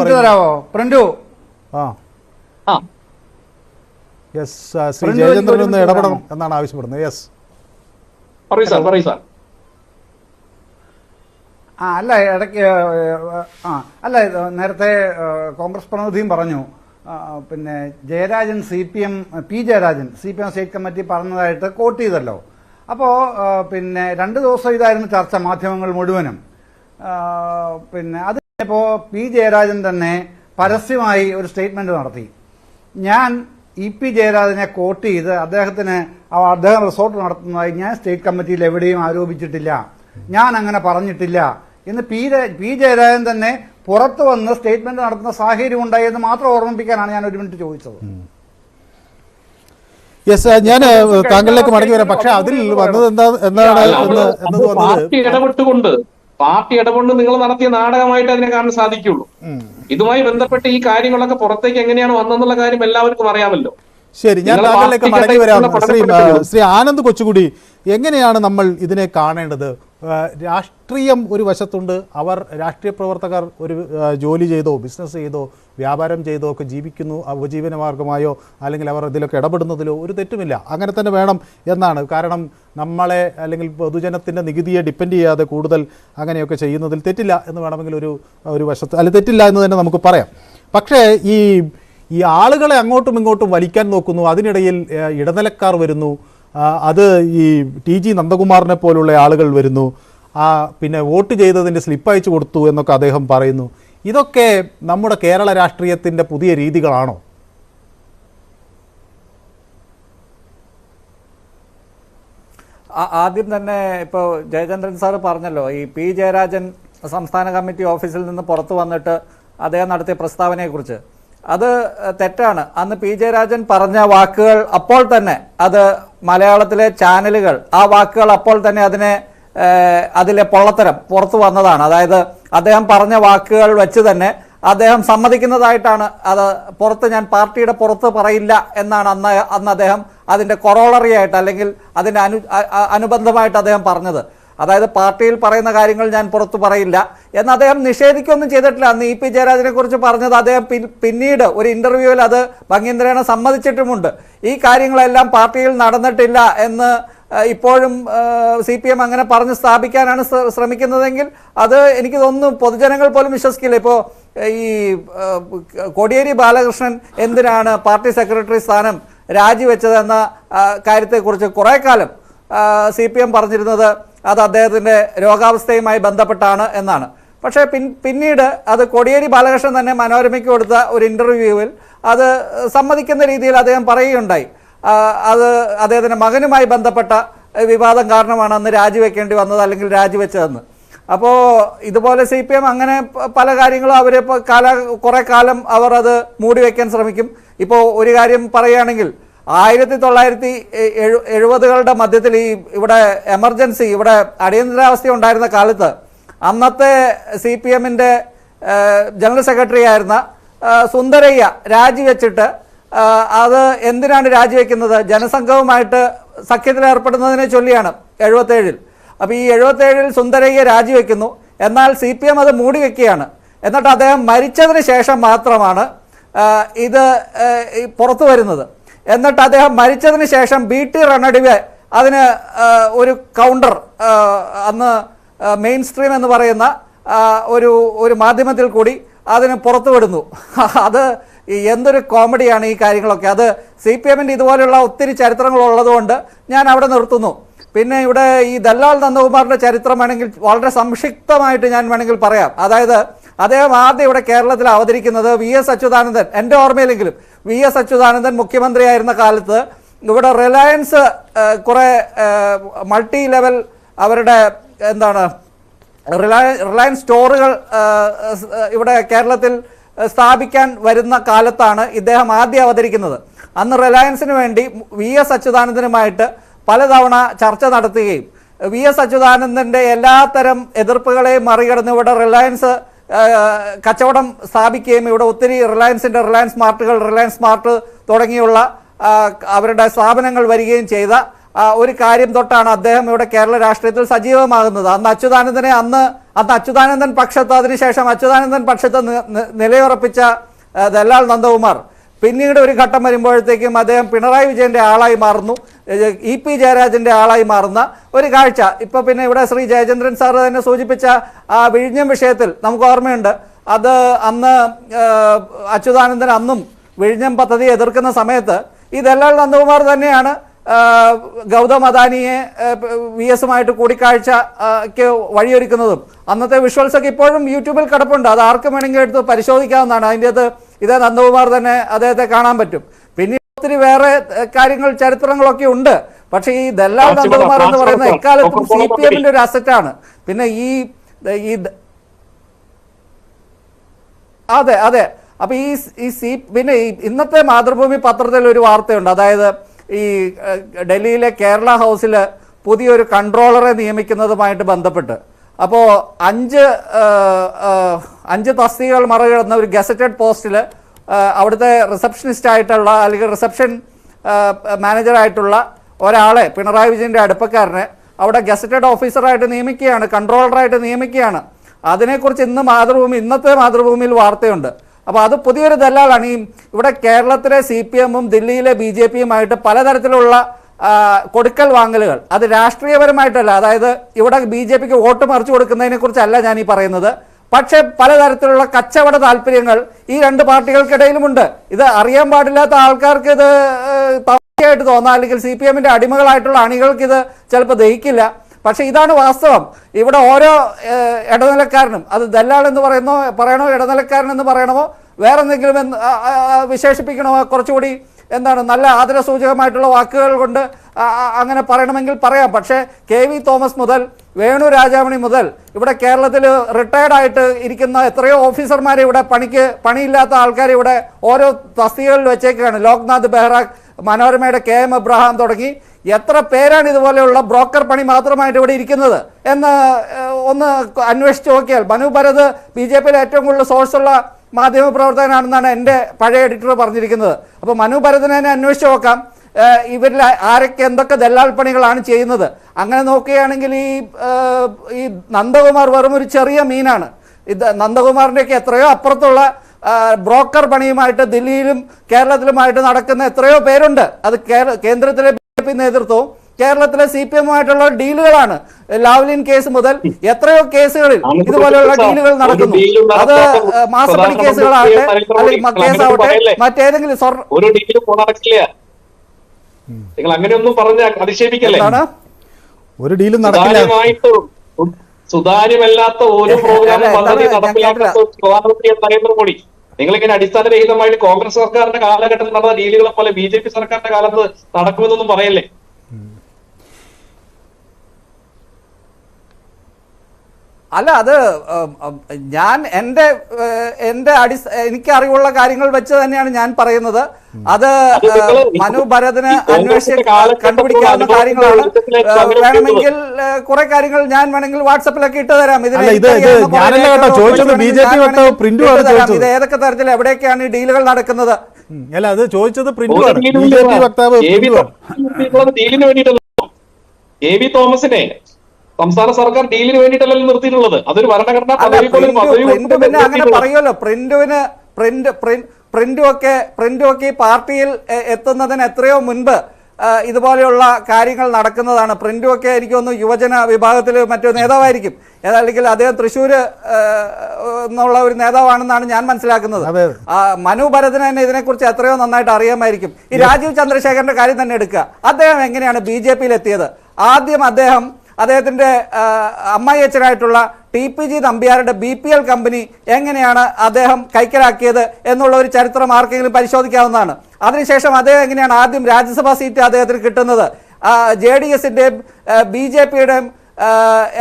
പറയുന്നത്. യെസ്, ശ്രീ ജയചന്ദ്രൻ ഒന്ന് ഇടപെടണം എന്നാണ് ആവശ്യപ്പെടുന്നത്. യെസ്, പറയൂ സാർ. അല്ല, ഇടയ്ക്ക് നേരത്തെ കോൺഗ്രസ് പ്രതിനിധിയും പറഞ്ഞു, പിന്നെ Jayarajan P Jayarajan CPM state committee പറഞ്ഞതായിട്ട് കോട്ട് ചെയ്തല്ലോ. അപ്പോൾ പിന്നെ 2 ദിവസം ഇതായിരുന്നു ചർച്ച മാധ്യമങ്ങൾ മുഴുവനും. പിന്നെ അതിപ്പോൾ പി ജയരാജൻ തന്നെ പരസ്യമായി ഒരു സ്റ്റേറ്റ്മെന്റ് നടത്തി. ഞാൻ EP ജയരാജനെ കോട്ട് ചെയ്ത് അദ്ദേഹം റിസോർട്ട് നടത്തുന്നതായി ഞാൻ സ്റ്റേറ്റ് കമ്മിറ്റിയിൽ എവിടെയും ആരോപിച്ചിട്ടില്ല, ഞാൻ അങ്ങനെ പറഞ്ഞിട്ടില്ല എന്ന് പി ജയരാജൻ തന്നെ പുറത്തു വന്ന് സ്റ്റേറ്റ്മെന്റ് നടത്തുന്ന സാഹചര്യം ഉണ്ടായി എന്ന് മാത്രം ഓർമ്മിപ്പിക്കാനാണ് ഞാൻ 1 മിനിറ്റ് ചോദിച്ചത്. യെസ്, ഞാൻ താങ്കളിലേക്ക് മടങ്ങി വരാം. പക്ഷെ അതിൽ വന്നത് പാർട്ടി ഇടപെട്ട് നിങ്ങൾ നടത്തിയ നാടകമായിട്ട് അതിനെ കാണാൻ സാധിക്കുള്ളൂ. ഇതുമായി ബന്ധപ്പെട്ട് ഈ കാര്യങ്ങളൊക്കെ പുറത്തേക്ക് എങ്ങനെയാണ് വന്നെന്നുള്ള കാര്യം എല്ലാവർക്കും അറിയാമല്ലോ. ശരി, ഞാൻ താങ്കളിലേക്ക് മടങ്ങി വരാം. ശ്രീ ആനന്ദ് കൊച്ചുകുടി, എങ്ങനെയാണ് നമ്മൾ ഇതിനെ കാണേണ്ടത്? രാഷ്ട്രീയം ഒരു വശത്തുണ്ട്, അവർ രാഷ്ട്രീയ പ്രവർത്തകർ ഒരു ജോലി ചെയ്തോ ബിസിനസ് ചെയ്തോ വ്യാപാരം ചെയ്തോ ഒക്കെ ജീവിക്കുന്നു, ഉപജീവന മാർഗമായോ അല്ലെങ്കിൽ അവർ ഇതിലൊക്കെ ഇടപെടുന്നതിലോ ഒരു തെറ്റുമില്ല, അങ്ങനെ തന്നെ വേണം എന്നാണ്. കാരണം നമ്മളെ അല്ലെങ്കിൽ പൊതുജനത്തിൻ്റെ നികുതിയെ ഡിപ്പെൻഡ് ചെയ്യാതെ കൂടുതൽ അങ്ങനെയൊക്കെ ചെയ്യുന്നതിൽ തെറ്റില്ല എന്ന് വേണമെങ്കിൽ ഒരു വശത്ത് അല്ല തെറ്റില്ല എന്ന് തന്നെ നമുക്ക് പറയാം. പക്ഷേ ഈ ആളുകളെ അങ്ങോട്ടും ഇങ്ങോട്ടും വലിക്കാൻ നോക്കുന്നു, അതിനിടയിൽ ഇടനിലക്കാർ വരുന്നു, അത് ഈ TG നന്ദകുമാറിനെ പോലുള്ള ആളുകൾ വരുന്നു, പിന്നെ വോട്ട് ചെയ്തതിൻ്റെ സ്ലിപ്പ് അയച്ചു കൊടുത്തു എന്നൊക്കെ അദ്ദേഹം പറയുന്നു. ഇതൊക്കെ നമ്മുടെ കേരള രാഷ്ട്രീയത്തിൻ്റെ പുതിയ രീതികളാണോ? ആദ്യം തന്നെ ഇപ്പോൾ ജയചന്ദ്രൻ സാറ് പറഞ്ഞല്ലോ, ഈ പി ജയരാജൻ സംസ്ഥാന കമ്മിറ്റി ഓഫീസിൽ നിന്ന് പുറത്തു വന്നിട്ട് അദ്ദേഹം നടത്തിയ പ്രസ്താവനയെക്കുറിച്ച്. അത് തെറ്റാണ്. അന്ന് പി ജയരാജൻ പറഞ്ഞ വാക്കുകൾ അപ്പോൾ തന്നെ അത് മലയാളത്തിലെ ചാനലുകൾ ആ വാക്കുകൾ അപ്പോൾ തന്നെ അതിലെ പൊള്ളത്തരം പുറത്തു വന്നതാണ്. അതായത് അദ്ദേഹം പറഞ്ഞ വാക്കുകൾ വെച്ച് തന്നെ അദ്ദേഹം സമ്മതിക്കുന്നതായിട്ടാണ് അത് ഞാൻ പാർട്ടിയുടെ പുറത്ത് പറയില്ല എന്നാണ് അന്ന് അദ്ദേഹം അതിൻ്റെ കൊറോളറി ആയിട്ട് അല്ലെങ്കിൽ അതിൻ്റെ അനുബന്ധമായിട്ട് അദ്ദേഹം പറഞ്ഞത്. അതായത് പാർട്ടിയിൽ പറയുന്ന കാര്യങ്ങൾ ഞാൻ പുറത്തു പറയില്ല എന്ന് അദ്ദേഹം നിഷേധിക്കൊന്നും ചെയ്തിട്ടില്ല. അന്ന് EP ജയരാജനെ കുറിച്ച് പറഞ്ഞത് അദ്ദേഹം പിന്നീട് ഒരു ഇന്റർവ്യൂവിൽ അത് ഭംഗീന്ദ്രേണ സമ്മതിച്ചിട്ടുമുണ്ട്. ഈ കാര്യങ്ങളെല്ലാം പാർട്ടിയിൽ നടന്നിട്ടില്ല എന്ന് ഇപ്പോഴും CPM അങ്ങനെ പറഞ്ഞ് സ്ഥാപിക്കാനാണ് ശ്രമിക്കുന്നതെങ്കിൽ അത് എനിക്ക് തോന്നുന്നു പൊതുജനങ്ങൾ പോലും വിശ്വസിക്കില്ല. ഇപ്പോൾ ഈ കോടിയേരി ബാലകൃഷ്ണൻ എന്തിനാണ് പാർട്ടി സെക്രട്ടറി സ്ഥാനം രാജിവെച്ചതെന്ന കാര്യത്തെക്കുറിച്ച് കുറേ കാലം CPM പറഞ്ഞിരുന്നത് അത് അദ്ദേഹത്തിൻ്റെ രോഗാവസ്ഥയുമായി ബന്ധപ്പെട്ടാണ് എന്നാണ്. പക്ഷേ പിന്നീട് അത് കോടിയേരി ബാലകൃഷ്ണൻ തന്നെ മനോരമയ്ക്ക് കൊടുത്ത ഒരു ഇൻ്റർവ്യൂവിൽ അത് സമ്മതിക്കുന്ന രീതിയിൽ അദ്ദേഹം പറയുകയുണ്ടായി. അത് അദ്ദേഹത്തിൻ്റെ മകനുമായി ബന്ധപ്പെട്ട വിവാദം കാരണമാണ് അന്ന് രാജിവെക്കേണ്ടി വന്നത് അല്ലെങ്കിൽ രാജിവെച്ചതെന്ന്. അപ്പോൾ ഇതുപോലെ CPM അങ്ങനെ പല കാര്യങ്ങളും അവരിപ്പോൾ കുറേ കാലം അവർ അത് മൂടിവെക്കാൻ ശ്രമിക്കും. ഇപ്പോൾ ഒരു കാര്യം പറയുകയാണെങ്കിൽ 1970കളുടെ മധ്യത്തിൽ ഇവിടെ എമർജൻസി ഇവിടെ അടിയന്തരാവസ്ഥ ഉണ്ടായിരുന്ന കാലത്ത് അന്നത്തെ CPMൻ്റെ ജനറൽ സെക്രട്ടറി ആയിരുന്ന സുന്ദരയ്യ രാജിവെച്ചിട്ട് അത് എന്തിനാണ് രാജിവെക്കുന്നത്? ജനസംഘവുമായിട്ട് സഖ്യത്തിൽ ഏർപ്പെടുന്നതിനെ ചൊല്ലിയാണ് 77-ൽ. അപ്പോൾ ഈ 77-ൽ സുന്ദരയ്യ രാജിവെക്കുന്നു, എന്നാൽ CPM അത് മൂടിവെക്കുകയാണ്. എന്നിട്ട് അദ്ദേഹം മരിച്ചതിന് ശേഷം മാത്രമാണ് ഇത് പുറത്തു വരുന്നത്. എന്നിട്ട് അദ്ദേഹം മരിച്ചതിന് ശേഷം BT റണ്ണടിവ് അതിന് ഒരു കൗണ്ടർ അന്ന് മെയിൻ സ്ട്രീം എന്ന് പറയുന്ന ഒരു മാധ്യമത്തിൽ കൂടി അതിന് പുറത്തുവിടുന്നു. അത് എന്തൊരു കോമഡിയാണ് ഈ കാര്യങ്ങളൊക്കെ. അത് CPMൻ്റെ ഇതുപോലെയുള്ള ഒത്തിരി ചരിത്രങ്ങളുള്ളതുകൊണ്ട് ഞാൻ അവിടെ നിർത്തുന്നു. പിന്നെ ഇവിടെ ഈ ദല്ലാൽ നന്ദകുമാറിൻ്റെ ചരിത്രം വേണമെങ്കിൽ വളരെ സംക്ഷിപ്തമായിട്ട് ഞാൻ വേണമെങ്കിൽ പറയാം. അതായത് അദ്ദേഹം ആദ്യം ഇവിടെ കേരളത്തിൽ അവതരിക്കുന്നത് VS അച്യുതാനന്ദൻ, എൻ്റെ ഓർമ്മയിലെങ്കിലും VS അച്യുതാനന്ദൻ മുഖ്യമന്ത്രിയായിരുന്ന കാലത്ത് ഇവിടെ റിലയൻസ് കുറേ മൾട്ടി ലെവൽ അവരുടെ റിലയൻസ് സ്റ്റോറുകൾ ഇവിടെ കേരളത്തിൽ സ്ഥാപിക്കാൻ വരുന്ന കാലത്താണ് ഇദ്ദേഹം ആദ്യം അവതരിക്കുന്നത്. അന്ന് റിലയൻസിന് വേണ്ടി VS അച്യുതാനന്ദനുമായിട്ട് പലതവണ ചർച്ച നടത്തുകയും VS അച്യുതാനന്ദൻ്റെ എല്ലാത്തരം എതിർപ്പുകളെയും മറികടന്ന് ഇവിടെ റിലയൻസ് കച്ചവടം സ്ഥാപിക്കുകയും ഇവിടെ ഒത്തിരി റിലയൻസ് മാർട്ടുകൾ, റിലയൻസ് സ്മാർട്ട് തുടങ്ങിയുള്ള അവരുടെ സ്ഥാപനങ്ങൾ വരികയും ചെയ്ത ഒരു കാര്യം തൊട്ടാണ് അദ്ദേഹം ഇവിടെ കേരള രാഷ്ട്രീയത്തിൽ സജീവമാകുന്നത്. അന്ന് അച്യുതാനന്ദൻ പക്ഷത്ത്, അതിനുശേഷം അച്യുതാനന്ദൻ പക്ഷത്ത് നിലയുറപ്പിച്ച ദല്ലാൽ നന്ദകുമാർ പിന്നീട് ഒരു ഘട്ടം വരുമ്പോഴത്തേക്കും അദ്ദേഹം പിണറായി വിജയന്റെ ആളായി മാറുന്നു, EP ജയരാജന്റെ ആളായി മാറുന്ന ഒരു കാഴ്ച. ഇപ്പൊ പിന്നെ ഇവിടെ ശ്രീ ജയചന്ദ്രൻ സാർ തന്നെ സൂചിപ്പിച്ച ആ വിഴിഞ്ഞം വിഷയത്തിൽ നമുക്ക് ഓർമ്മയുണ്ട്. അത് അന്ന് അച്യുതാനന്ദൻ അന്നും വിഴിഞ്ഞം പദ്ധതി എതിർക്കുന്ന സമയത്ത് ഈ ദല്ലാൽ നന്ദകുമാർ തന്നെയാണ് ഗൗതം അദാനിയെ VSമായിട്ട് കൂടിക്കാഴ്ചയ്ക്ക് വഴിയൊരുക്കുന്നതും. അന്നത്തെ വിഷ്വൽസ് ഒക്കെ ഇപ്പോഴും യൂട്യൂബിൽ കിടപ്പുണ്ട്, അത് ആർക്കും വേണമെങ്കിൽ എടുത്ത് പരിശോധിക്കാവുന്നതാണ്. അതിൻ്റെ അത് ഇതേ നന്ദകുമാർ തന്നെ അദ്ദേഹത്തെ കാണാൻ പറ്റും. പിന്നെ ഒത്തിരി വേറെ കാര്യങ്ങൾ, ചരിത്രങ്ങളൊക്കെ ഉണ്ട്. പക്ഷേ ഈ ദല്ലാൽ നന്ദകുമാർ എന്ന് പറയുന്ന എക്കാലത്തും CPMന്റെ ഒരു അസറ്റാണ്. പിന്നെ അതെ അപ്പൊ പിന്നെ ഇന്നത്തെ മാതൃഭൂമി പത്രത്തിൽ ഒരു വാർത്തയുണ്ട്. അതായത് ഈ ഡൽഹിയിലെ കേരള ഹൗസിൽ പുതിയൊരു കൺട്രോളറെ നിയമിക്കുന്നതുമായിട്ട് ബന്ധപ്പെട്ട് അപ്പോൾ 5 തസ്തികകൾ മറികടന്ന ഒരു ഗസറ്റഡ് പോസ്റ്റിൽ അവിടുത്തെ റിസപ്ഷനിസ്റ്റ് ആയിട്ടുള്ള അല്ലെങ്കിൽ റിസപ്ഷൻ മാനേജറായിട്ടുള്ള ഒരാളെ, പിണറായി വിജയൻ്റെ അടുപ്പക്കാരനെ അവിടെ ഗസറ്റഡ് ഓഫീസറായിട്ട് നിയമിക്കുകയാണ്, കൺട്രോളറായിട്ട് നിയമിക്കുകയാണ്. അതിനെക്കുറിച്ച് ഇന്നത്തെ മാതൃഭൂമിയിൽ വാർത്തയുണ്ട്. അപ്പോൾ അത് പുതിയൊരു ദല്ലാളാണ്. ഇവിടെ കേരളത്തിലെ CPMഉം ദില്ലിയിലെ BJPയുമായിട്ട് പലതരത്തിലുള്ള കൊടുക്കൽ വാങ്ങലുകൾ, അത് രാഷ്ട്രീയപരമായിട്ടല്ല, അതായത് ഇവിടെ BJPക്ക് വോട്ട് മറിച്ചു കൊടുക്കുന്നതിനെ കുറിച്ചല്ല ഞാൻ ഈ പറയുന്നത്. പക്ഷേ പലതരത്തിലുള്ള കച്ചവട താല്പര്യങ്ങൾ ഈ രണ്ട് പാർട്ടികൾക്കിടയിലുമുണ്ട്. ഇത് അറിയാൻ പാടില്ലാത്ത ആൾക്കാർക്ക് ഇത് തമാശയായിട്ട് തോന്നാം, അല്ലെങ്കിൽ CPMന്റെ അടിമകളായിട്ടുള്ള അണികൾക്ക് ഇത് ചിലപ്പോൾ ദഹിക്കില്ല. പക്ഷെ ഇതാണ് വാസ്തവം. ഇവിടെ ഓരോ ഇടനിലക്കാരനും, അത് ദല്ലാൾ എന്ന് പറയണോ ഇടനിലക്കാരൻ എന്ന് പറയണമോ വേറെ എന്തെങ്കിലും വിശേഷിപ്പിക്കണമോ, കുറച്ചുകൂടി എന്താണ് നല്ല ആദരസൂചകമായിട്ടുള്ള വാക്കുകൾ കൊണ്ട് അങ്ങനെ പറയണമെങ്കിൽ പറയാം. പക്ഷേ KV തോമസ് മുതൽ വേണു രാജാമണി മുതൽ ഇവിടെ കേരളത്തിൽ റിട്ടയർഡായിട്ട് ഇരിക്കുന്ന എത്രയോ ഓഫീസർമാരെ ഇവിടെ പണിയില്ലാത്ത ആൾക്കാരെ ഇവിടെ ഓരോ തസ്തികകളിൽ വെച്ചേക്കാണ്. ലോക്നാഥ് ബെഹ്റ, മനോരമയുടെ KM എബ്രഹാം തുടങ്ങി എത്ര പേരാണ് ഇതുപോലെയുള്ള ബ്രോക്കർ പണി മാത്രമായിട്ട് ഇവിടെ ഇരിക്കുന്നത് എന്ന് ഒന്ന് അന്വേഷിച്ച് നോക്കിയാൽ മനു ഭരത് BJPയിൽ ഏറ്റവും കൂടുതൽ സോഴ്സുള്ള മാധ്യമപ്രവർത്തകനാണെന്നാണ് എൻ്റെ പഴയ എഡിറ്റർ പറഞ്ഞിരിക്കുന്നത്. അപ്പോൾ മനു ഭരതിനെ തന്നെ അന്വേഷിച്ച് നോക്കാം ഇവരിൽ ആരൊക്കെ എന്തൊക്കെ ദല്ലാൽ പണികളാണ് ചെയ്യുന്നത്. അങ്ങനെ നോക്കുകയാണെങ്കിൽ ഈ നന്ദകുമാർ വെറും ഒരു ചെറിയ മീനാണ്. ഇത് നന്ദകുമാറിൻ്റെയൊക്കെ എത്രയോ അപ്പുറത്തുള്ള ബ്രോക്കർ പണിയുമായിട്ട് ദില്ലിയിലും കേരളത്തിലുമായിട്ട് നടക്കുന്ന എത്രയോ പേരുണ്ട്. അത് കേന്ദ്രത്തിലെ BJP നേതൃത്വവും കേരളത്തിലെ CPMുമായിട്ടുള്ള ഡീലുകളാണ്. ലാവ്ലിൻ കേസ് മുതൽ എത്രയോ കേസുകളിൽ ഇതുപോലെയുള്ള ഡീലുകൾ നടക്കുന്നു. അത് മാസപ്പണി കേസുകളാവട്ടെ അല്ലെങ്കിൽ കേസാവട്ടെ മറ്റേതെങ്കിലും നിങ്ങൾ അങ്ങനെയൊന്നും പറഞ്ഞ അധിക്ഷേപിക്കല്ലേ. ഒരു ഡീലും നടക്കില്ല. സുതാര്യമല്ലാത്ത ഒരു പ്രോഗ്രാമും പദ്ധതി നടപ്പിലാക്കുന്ന പ്രധാനമന്ത്രി നരേന്ദ്രമോദി. നിങ്ങളിങ്ങനെ അടിസ്ഥാനരഹിതമായിട്ട് കോൺഗ്രസ് സർക്കാരിന്റെ കാലഘട്ടത്തിൽ നടന്ന ഡീലുകളെ പോലെ BJP സർക്കാരിന്റെ കാലത്ത് നടക്കുമെന്നൊന്നും പറയല്ലേ. അല്ല, അത് ഞാൻ എനിക്ക് അറിവുള്ള കാര്യങ്ങൾ വെച്ച് തന്നെയാണ് ഞാൻ പറയുന്നത്. അത് മനു ഭരതിന് അന്വേഷിച്ച് കണ്ടുപിടിക്കാവുന്ന കാര്യങ്ങളാണ്. വേണമെങ്കിൽ കുറെ കാര്യങ്ങൾ ഞാൻ വേണമെങ്കിൽ വാട്സപ്പിലൊക്കെ ഇട്ട് തരാം. ഇത് ഏതൊക്കെ തരത്തിൽ എവിടെയൊക്കെയാണ് ഈ ഡീലുകൾ നടക്കുന്നത്. അല്ല, അത് ചോദിച്ചത് ഡീലിന് വേണ്ടിയിട്ടല്ലോ KV തോമസിനെ സംസ്ഥാന സർക്കാർ ഡീലിന് വേണ്ടിയിട്ടല്ലോ നിർത്തിയിട്ടുള്ളത്. അതൊരു ഭരണഘടനാ പദവി പിന്നെ അങ്ങനെ പറയുമല്ലോ. പ്രിന്റുമൊക്കെ പാർട്ടിയിൽ എത്തുന്നതിന് എത്രയോ മുൻപ് ഇതുപോലെയുള്ള കാര്യങ്ങൾ നടക്കുന്നതാണ്. പ്രിന്റുമൊക്കെ എനിക്ക് തോന്നുന്നു യുവജന വിഭാഗത്തിൽ മറ്റൊരു നേതാവായിരിക്കും, അല്ലെങ്കിൽ അദ്ദേഹം തൃശ്ശൂർ എന്നുള്ള ഒരു നേതാവാണെന്നാണ് ഞാൻ മനസ്സിലാക്കുന്നത്. മനു ഭരതിന് തന്നെ ഇതിനെക്കുറിച്ച് എത്രയോ നന്നായിട്ട് അറിയാമായിരിക്കും. ഈ രാജീവ് ചന്ദ്രശേഖരന്റെ കാര്യം തന്നെ എടുക്കുക. അദ്ദേഹം എങ്ങനെയാണ് BJPയിൽ എത്തിയത്? ആദ്യം അദ്ദേഹത്തിന്റെ അമ്മായി അച്ഛനായിട്ടുള്ള TPG നമ്പ്യാരുടെ BPL കമ്പനി എങ്ങനെയാണ് അദ്ദേഹം കൈക്കലാക്കിയത് എന്നുള്ള ഒരു ചരിത്രം ആർക്കെങ്കിലും പരിശോധിക്കാവുന്നതാണ്. അതിനുശേഷം അദ്ദേഹം എങ്ങനെയാണ് ആദ്യം രാജ്യസഭാ സീറ്റ് അദ്ദേഹത്തിന് കിട്ടുന്നത്? JDSന്റെയും BJPയുടെയും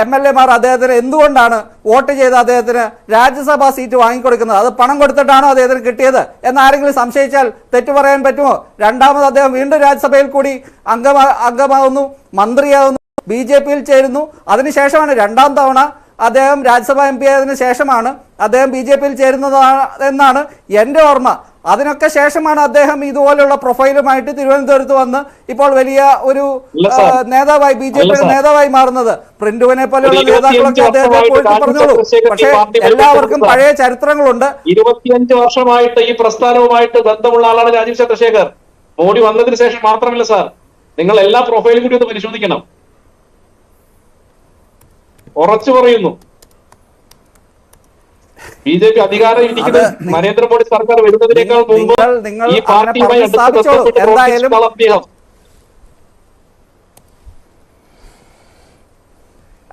MLA മാർ അദ്ദേഹത്തിന് എന്തുകൊണ്ടാണ് വോട്ട് ചെയ്ത് അദ്ദേഹത്തിന് രാജ്യസഭാ സീറ്റ് വാങ്ങിക്കൊടുക്കുന്നത്? അത് പണം കൊടുത്തിട്ടാണോ അദ്ദേഹത്തിന് കിട്ടിയത് എന്ന് ആരെങ്കിലും സംശയിച്ചാൽ തെറ്റു പറയാൻ പറ്റുമോ? രണ്ടാമത് അദ്ദേഹം വീണ്ടും രാജ്യസഭയിൽ കൂടി അംഗമാവുന്നു, മന്ത്രിയാവുന്നു, BJP-യിൽ ചേരുന്നു. അതിനുശേഷമാണ് രണ്ടാം തവണ അദ്ദേഹം രാജ്യസഭാ MP ആയതിനു ശേഷമാണ് അദ്ദേഹം BJP-യിൽ ചേരുന്നത് എന്നാണ് എൻ്റെ ഓർമ്മ. അതിനൊക്കെ ശേഷമാണ് അദ്ദേഹം ഇതുപോലുള്ള പ്രൊഫൈലുമായിട്ട് തിരുവനന്തപുരത്ത് വന്ന് ഇപ്പോൾ വലിയ ഒരു നേതാവായി BJP-യുടെ നേതാവായി മാറുന്നത്. പ്രിന്റുവിനെ പോലെയുള്ള നേതാക്കളൊക്കെ അദ്ദേഹത്തെ പോയിട്ട് പറഞ്ഞോളൂ. പക്ഷേ എല്ലാവർക്കും പഴയ ചരിത്രങ്ങളുണ്ട്. 25 വർഷമായിട്ട് ഈ പ്രസ്ഥാനവുമായിട്ട് ബന്ധമുള്ള ആളാണ് രാജീവ് ചന്ദ്രശേഖർ. മോഡി വന്നതിന് ശേഷം മാത്രമല്ല സാർ, നിങ്ങൾ എല്ലാ പ്രൊഫൈലും കൂടി ഒന്ന് പരിശോധിക്കണം. ഉറച്ചു പറയുന്നു, BJP അധികാരം ഇരിക്കുന്നത് നരേന്ദ്രമോദി സർക്കാർ വരുന്നതിനേക്കാൾ മുമ്പ് ഈ പാർട്ടിയുമായി അദ്ദേഹം.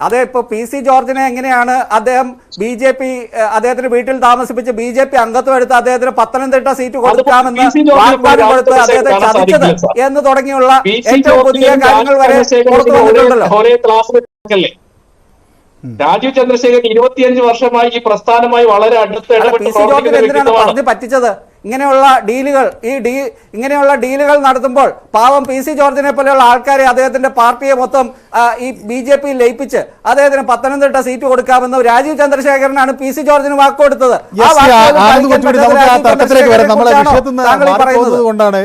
അതെ, ഇപ്പൊ PC ജോർജിനെ എങ്ങനെയാണ് അദ്ദേഹം അദ്ദേഹത്തിന് വീട്ടിൽ താമസിപ്പിച്ച് BJP അംഗത്വം എടുത്ത് അദ്ദേഹത്തിന് പത്തനംതിട്ട സീറ്റ് കൊടുക്കാമെന്ന് വാഗ്ദാനം കൊടുത്ത് അദ്ദേഹത്തെ ചതിച്ചത് എന്ന് തുടങ്ങിയുള്ള ഏറ്റവും പുതിയ കാര്യങ്ങൾ വരെ പുറത്തു വന്നിട്ടുണ്ടല്ലോ. രാജീവ് ചന്ദ്രശേഖർ 25 വർഷമായി ഈ പ്രസ്ഥാനമായി വളരെ അടുത്ത് എന്തിനാണ് പറഞ്ഞു പറ്റിച്ചത്? ഇങ്ങനെയുള്ള ഡീലുകൾ നടത്തുമ്പോൾ പാവം PC ജോർജിനെ പോലെയുള്ള ആൾക്കാരെ അദ്ദേഹത്തിന്റെ പാർട്ടിയെ മൊത്തം ഈ BJP ലയിപ്പിച്ച് അദ്ദേഹത്തിന് പത്തനംതിട്ട സീറ്റ് കൊടുക്കാമെന്ന് രാജീവ് ചന്ദ്രശേഖരനാണ് PC ജോർജിന് വാക്ക് കൊടുത്തത്. കൊണ്ടാണ്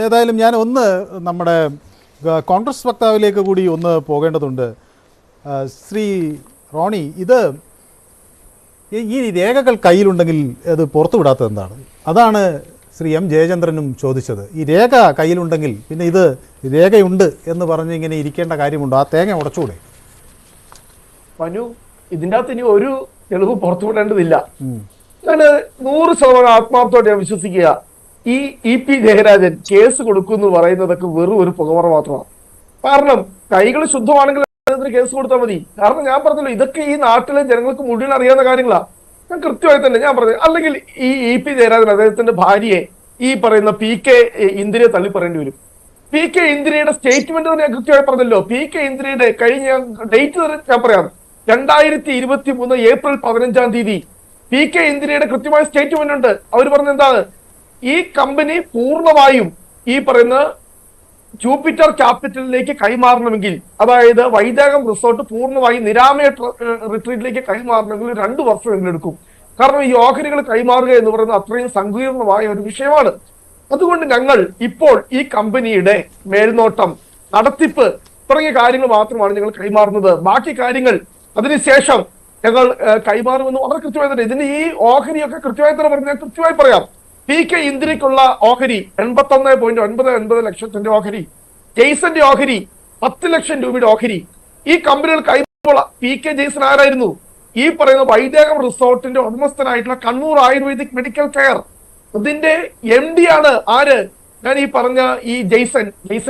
ഏതായാലും ഞാൻ ഒന്ന് നമ്മുടെ കോൺഗ്രസ് വക്താവിലേക്ക് കൂടി ഒന്ന് പോകേണ്ടതുണ്ട്. ശ്രീ റോണി, ഈ രേഖകൾ കയ്യിലുണ്ടെങ്കിൽ അത് പുറത്തുവിടാത്തത് എന്താണ്? അതാണ് ശ്രീ M ജയചന്ദ്രനും ചോദിച്ചത്. ഈ രേഖ കയ്യിലുണ്ടെങ്കിൽ പിന്നെ ഇത് രേഖയുണ്ട് എന്ന് പറഞ്ഞ് ഇങ്ങനെ ഇരിക്കേണ്ട കാര്യമുണ്ടോ? ആ തേങ്ങ ഉടച്ചുകൂടെ? മനു, ഇതിൻ്റെ അകത്ത് ഇനി ഒരു തെളിവ് പുറത്തുവിടേണ്ടതില്ല. ഞാൻ 100% ആത്മാർത്ഥത്തോടെ ഞാൻ വിശ്വസിക്കുക, ഈ EP ജയരാജൻ കേസ് കൊടുക്കുമെന്ന് പറയുന്നതൊക്കെ വെറും ഒരു പുകമറ മാത്രമാണ്. കാരണം കൈകൾ ശുദ്ധമാണെങ്കിൽ കേസ് കൊടുത്താൽ മതി. കാരണം ഞാൻ പറഞ്ഞല്ലോ, ഇതൊക്കെ ഈ നാട്ടിലെ ജനങ്ങൾക്ക് മുഴുവൻ അറിയാവുന്ന കാര്യങ്ങളാണ്. ഞാൻ കൃത്യമായി തന്നെ ഞാൻ പറഞ്ഞത്. അല്ലെങ്കിൽ ഈ EP ജയരാജൻ അദ്ദേഹത്തിന്റെ ഭാര്യയെ ഈ പറയുന്ന PK ഇന്ദിരയെ തള്ളി പറയേണ്ടി വരും. PK ഇന്ദിരയുടെ സ്റ്റേറ്റ്മെന്റ് തന്നെ ഞാൻ കൃത്യമായി പറഞ്ഞല്ലോ. PK ഇന്ദിരയുടെ കഴിഞ്ഞ ഡേറ്റ് ഞാൻ പറയാം, 2023 ഏപ്രിൽ 15-ാം തീയതി PK ഇന്ദിരയുടെ കൃത്യമായ സ്റ്റേറ്റ്മെന്റ് ഉണ്ട്. അവർ പറഞ്ഞ എന്താണ്? ഈ കമ്പനി പൂർണ്ണമായും ഈ പറയുന്ന ജൂപ്പിറ്റർ ക്യാപിറ്റലിലേക്ക് കൈമാറണമെങ്കിൽ, അതായത് വൈദേകം റിസോർട്ട് പൂർണ്ണമായി നിരാമയ റിട്രീറ്റിലേക്ക് കൈമാറണമെങ്കിൽ 2 വർഷം എടുക്കും. കാരണം ഈ ഓഹരികൾ കൈമാറുക എന്ന് പറയുന്നത് അത്രയും സങ്കീർണമായ ഒരു വിഷയമാണ്. അതുകൊണ്ട് ഞങ്ങൾ ഇപ്പോൾ ഈ കമ്പനിയുടെ മേൽനോട്ടം, നടത്തിപ്പ് തുടങ്ങിയ കാര്യങ്ങൾ മാത്രമാണ് ഞങ്ങൾ കൈമാറുന്നത്. ബാക്കി കാര്യങ്ങൾ അതിനുശേഷം ഞങ്ങൾ കൈമാറുമെന്ന് വളരെ കൃത്യമായി തന്നെ. ഇതിന് ഈ ഓഹരിയൊക്കെ കൃത്യമായി തന്നെ പറഞ്ഞാൽ കൃത്യമായി പറയാം. PK ഇന്ദിരയ്ക്കുള്ള ഓഹരി 81.99 ലക്ഷത്തിന്റെ ഓഹരി, ജെയ്സന്റെ ഓഹരി 10 ലക്ഷം രൂപയുടെ ഓഹരി. ഈ കമ്പനികൾ കൈമാറുമ്പോൾ PK ജെയ്സൺ ആരായിരുന്നു? ഈ പറയുന്ന Vaidekam റിസോർട്ടിന്റെ ഉടമസ്ഥനായിട്ടുള്ള Kannur ayurvedic medical care, അതിന്റെ MD ആണ് ആര്? ഞാൻ ഈ പറഞ്ഞ ഈ ജെയ്സൺ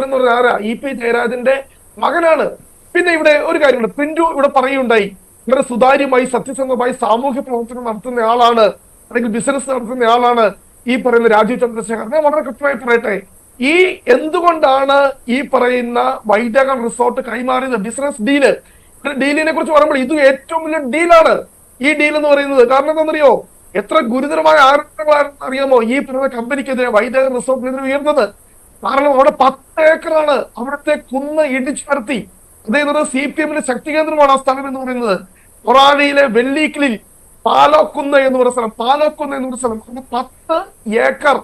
എന്ന് പറഞ്ഞ ആരാ? EP ജയരാജന്റെ മകനാണ്. പിന്നെ ഇവിടെ ഒരു കാര്യമുണ്ട്, പ്രിന്റു ഇവിടെ പറയുണ്ടായി, വളരെ സുതാര്യമായി സത്യസന്ധമായി സാമൂഹ്യ പ്രവർത്തനം നടത്തുന്ന ആളാണ്, അല്ലെങ്കിൽ ബിസിനസ് നടത്തുന്ന ആളാണ് ഈ പറയുന്ന രാജീവ് ചന്ദ്രശേഖർ. ഞാൻ വളരെ കൃത്യമായി പറയട്ടെ, ഈ എന്തുകൊണ്ടാണ് ഈ പറയുന്ന വൈദേകം റിസോർട്ട് കൈമാറിയത്? ബിസിനസ് ഡീലിനെ കുറിച്ച് പറയുമ്പോൾ ഇത് ഏറ്റവും വലിയ ഡീലാണ് ഈ ഡീൽ എന്ന് പറയുന്നത്. കാരണം എന്താണെന്നറിയോ? എത്ര ഗുരുതരമായ ആരോപണങ്ങളാണ് അറിയാമോ ഈ പറയുന്ന കമ്പനിക്കെതിരെ, വൈദേകം റിസോർട്ടിനെതിരെ ഉയർന്നത്? കാരണം അവിടെ 10 ഏക്കറാണ് അവിടുത്തെ കുന്ന് ഇടിച്ചു നടത്തി. അതായത് CPM-ന്റെ ശക്തി കേന്ദ്രമാണ് ആ സ്ഥലം എന്ന് പറയുന്നത്. പൊറാണിയിലെ വെള്ളീക്കിലിൽ പാലോക്കുന്ന് എന്ന് പറയുന്ന സ്ഥലം 10 ഏക്കർ.